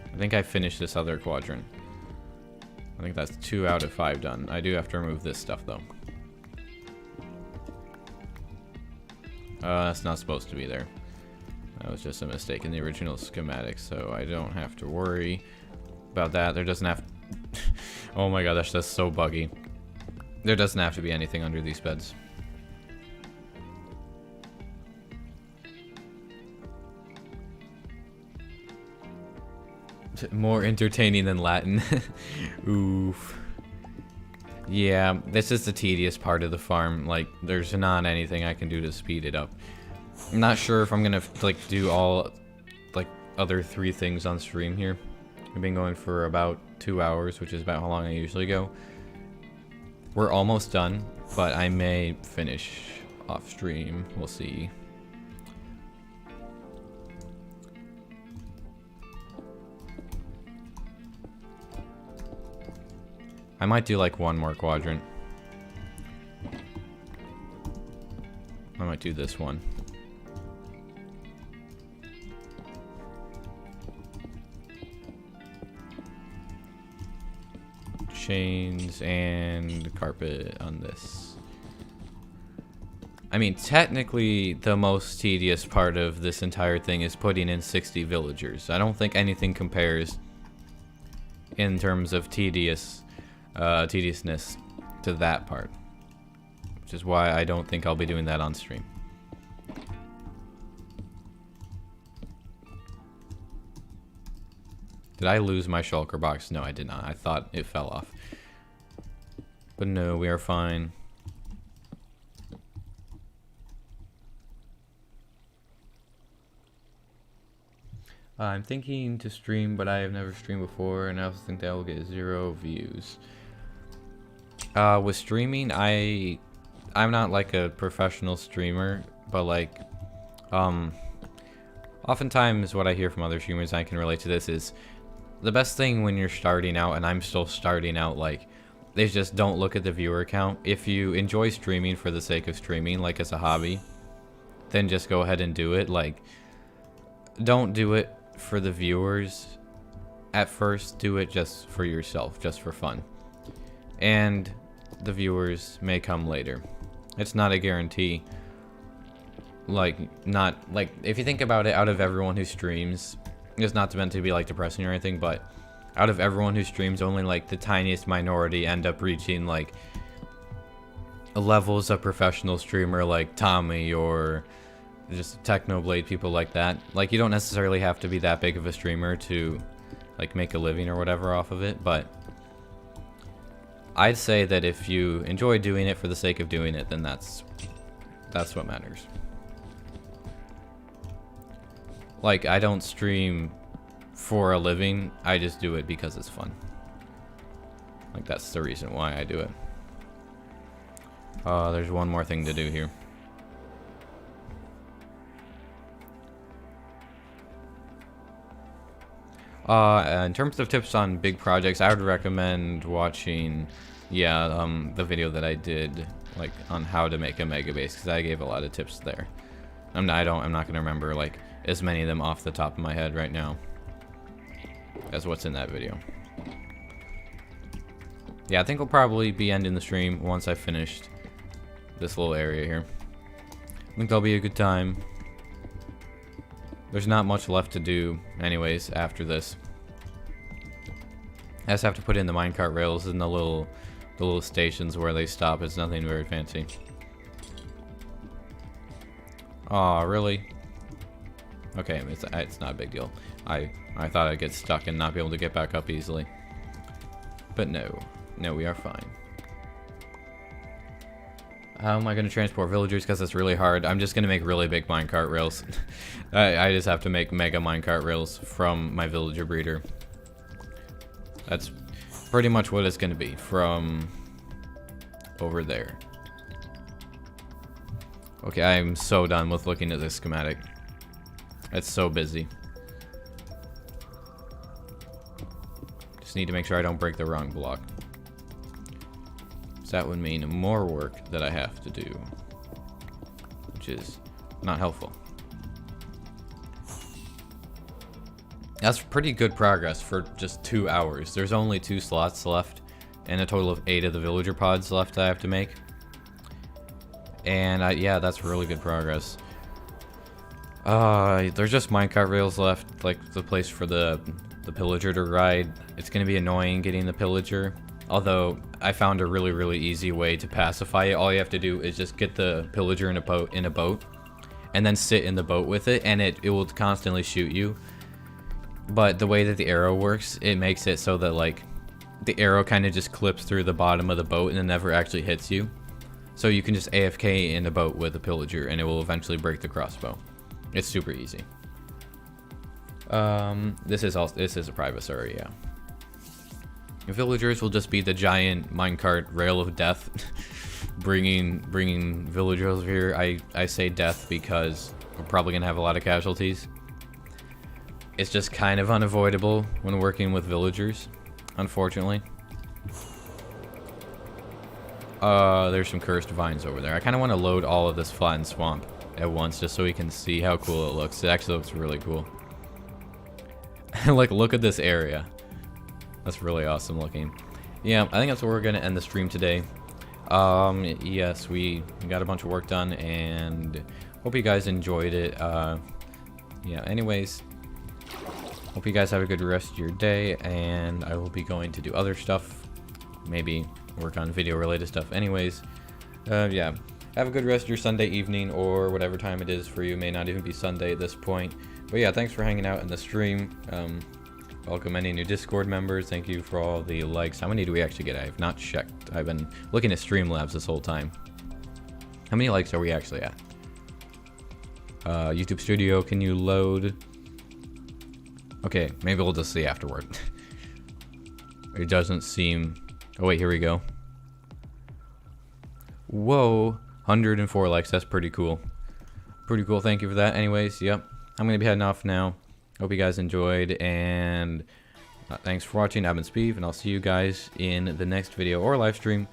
I think I finished this other quadrant. I think that's 2 out of 5 done. I do have to remove this stuff though. That's not supposed to be there. That was just a mistake in the original schematic, so I don't have to worry about that. There doesn't have oh my god, that's just so buggy. There doesn't have to be anything under these beds. More entertaining than Latin. Oof. Yeah, this is the tedious part of the farm. Like, there's not anything I can do to speed it up. I'm not sure if I'm gonna like do all like other 3 things on stream here. I've been going for about 2 hours, which is about how long I usually go. We're almost done, but I may finish off stream. We'll see. I might do like 1 more quadrant. I might do this one. Chains and carpet on this. I mean, technically, the most tedious part of this entire thing is putting in 60 villagers. I don't think anything compares in terms of tediousness to that part, which is why I don't think I'll be doing that on stream. Did I lose my shulker box? No, I did not. I thought it fell off, but no, we are fine. I'm thinking to stream, but I have never streamed before, and I also think that will get 0 views. With streaming, I'm not like a professional streamer, but like, oftentimes what I hear from other streamers, I can relate to this, is the best thing when you're starting out, and I'm still starting out, like, is just don't look at the viewer count. If you enjoy streaming for the sake of streaming, like as a hobby, then just go ahead and do it. Like, don't do it for the viewers at first. Do it just for yourself, just for fun. And the viewers may come later. It's not a guarantee. Like, not like, if you think about it, out of everyone who streams, it's not meant to be like depressing or anything, but out of everyone who streams, only like the tiniest minority end up reaching like levels of professional streamer, like Tommy or just Technoblade, people like that. Like, you don't necessarily have to be that big of a streamer to like make a living or whatever off of it, but I'd say that if you enjoy doing it for the sake of doing it, then that's what matters. Like, I don't stream for a living, I just do it because it's fun. Like, that's the reason why I do it. There's one more thing to do here. In terms of tips on big projects, I would recommend watching, the video that I did, like, on how to make a mega base, because I gave a lot of tips there. I'm not gonna remember, like, as many of them off the top of my head right now as what's in that video. Yeah, I think we'll probably be ending the stream once I've finished this little area here. I think that'll be a good time. There's not much left to do anyways after this. I just have to put in the minecart rails and the little stations where they stop. It's nothing very fancy. Aw, really? Okay, it's not a big deal. I thought I'd get stuck and not be able to get back up easily. But no, we are fine. How am I going to transport villagers? Because it's really hard. I'm just going to make really big minecart rails. I just have to make mega minecart rails from my villager breeder. That's pretty much what it's going to be from over there. Okay, I'm so done with looking at this schematic. It's so busy. Just need to make sure I don't break the wrong block. So that would mean more work that I have to do, which is not helpful. That's pretty good progress for just 2 hours. There's only 2 slots left and a total of 8 of the villager pods left that I have to make. And yeah, that's really good progress. There's just minecart rails left, like the place for the pillager to ride. It's gonna be annoying getting the pillager. Although I found a really easy way to pacify it. All you have to do is just get the pillager in a boat, and then sit in the boat with it, and it will constantly shoot you. But the way that the arrow works, it makes it so that like the arrow kind of just clips through the bottom of the boat and it never actually hits you. So you can just AFK in a boat with a pillager, and it will eventually break the crossbow. It's super easy. This is a private server, yeah. Villagers will just be the giant minecart rail of death, bringing villagers here. I say death because we're probably gonna have a lot of casualties. It's just kind of unavoidable when working with villagers, unfortunately. There's some cursed vines over there. I kind of want to load all of this flattened swamp at once just so we can see how cool it looks. It actually looks really cool. Like, look at this area. That's really awesome looking. Yeah, I think that's where we're going to end the stream today. Yes, we got a bunch of work done, and hope you guys enjoyed it. Yeah, anyways, hope you guys have a good rest of your day, and I will be going to do other stuff. Maybe work on video related stuff. Anyways, yeah, have a good rest of your Sunday evening, or whatever time it is for you. It may not even be Sunday at this point. But yeah, thanks for hanging out in the stream. Welcome any new Discord members. Thank you for all the likes. How many do we actually get? I have not checked. I've been looking at Streamlabs this whole time. How many likes are we actually at? YouTube Studio, can you load? Okay, maybe we'll just see afterward. It doesn't seem... Oh wait, here we go. Whoa, 104 likes. That's pretty cool. Pretty cool. Thank you for that. Anyways, yep. I'm going to be heading off now. Hope you guys enjoyed, and thanks for watching. I've been Speeve, and I'll see you guys in the next video or live stream.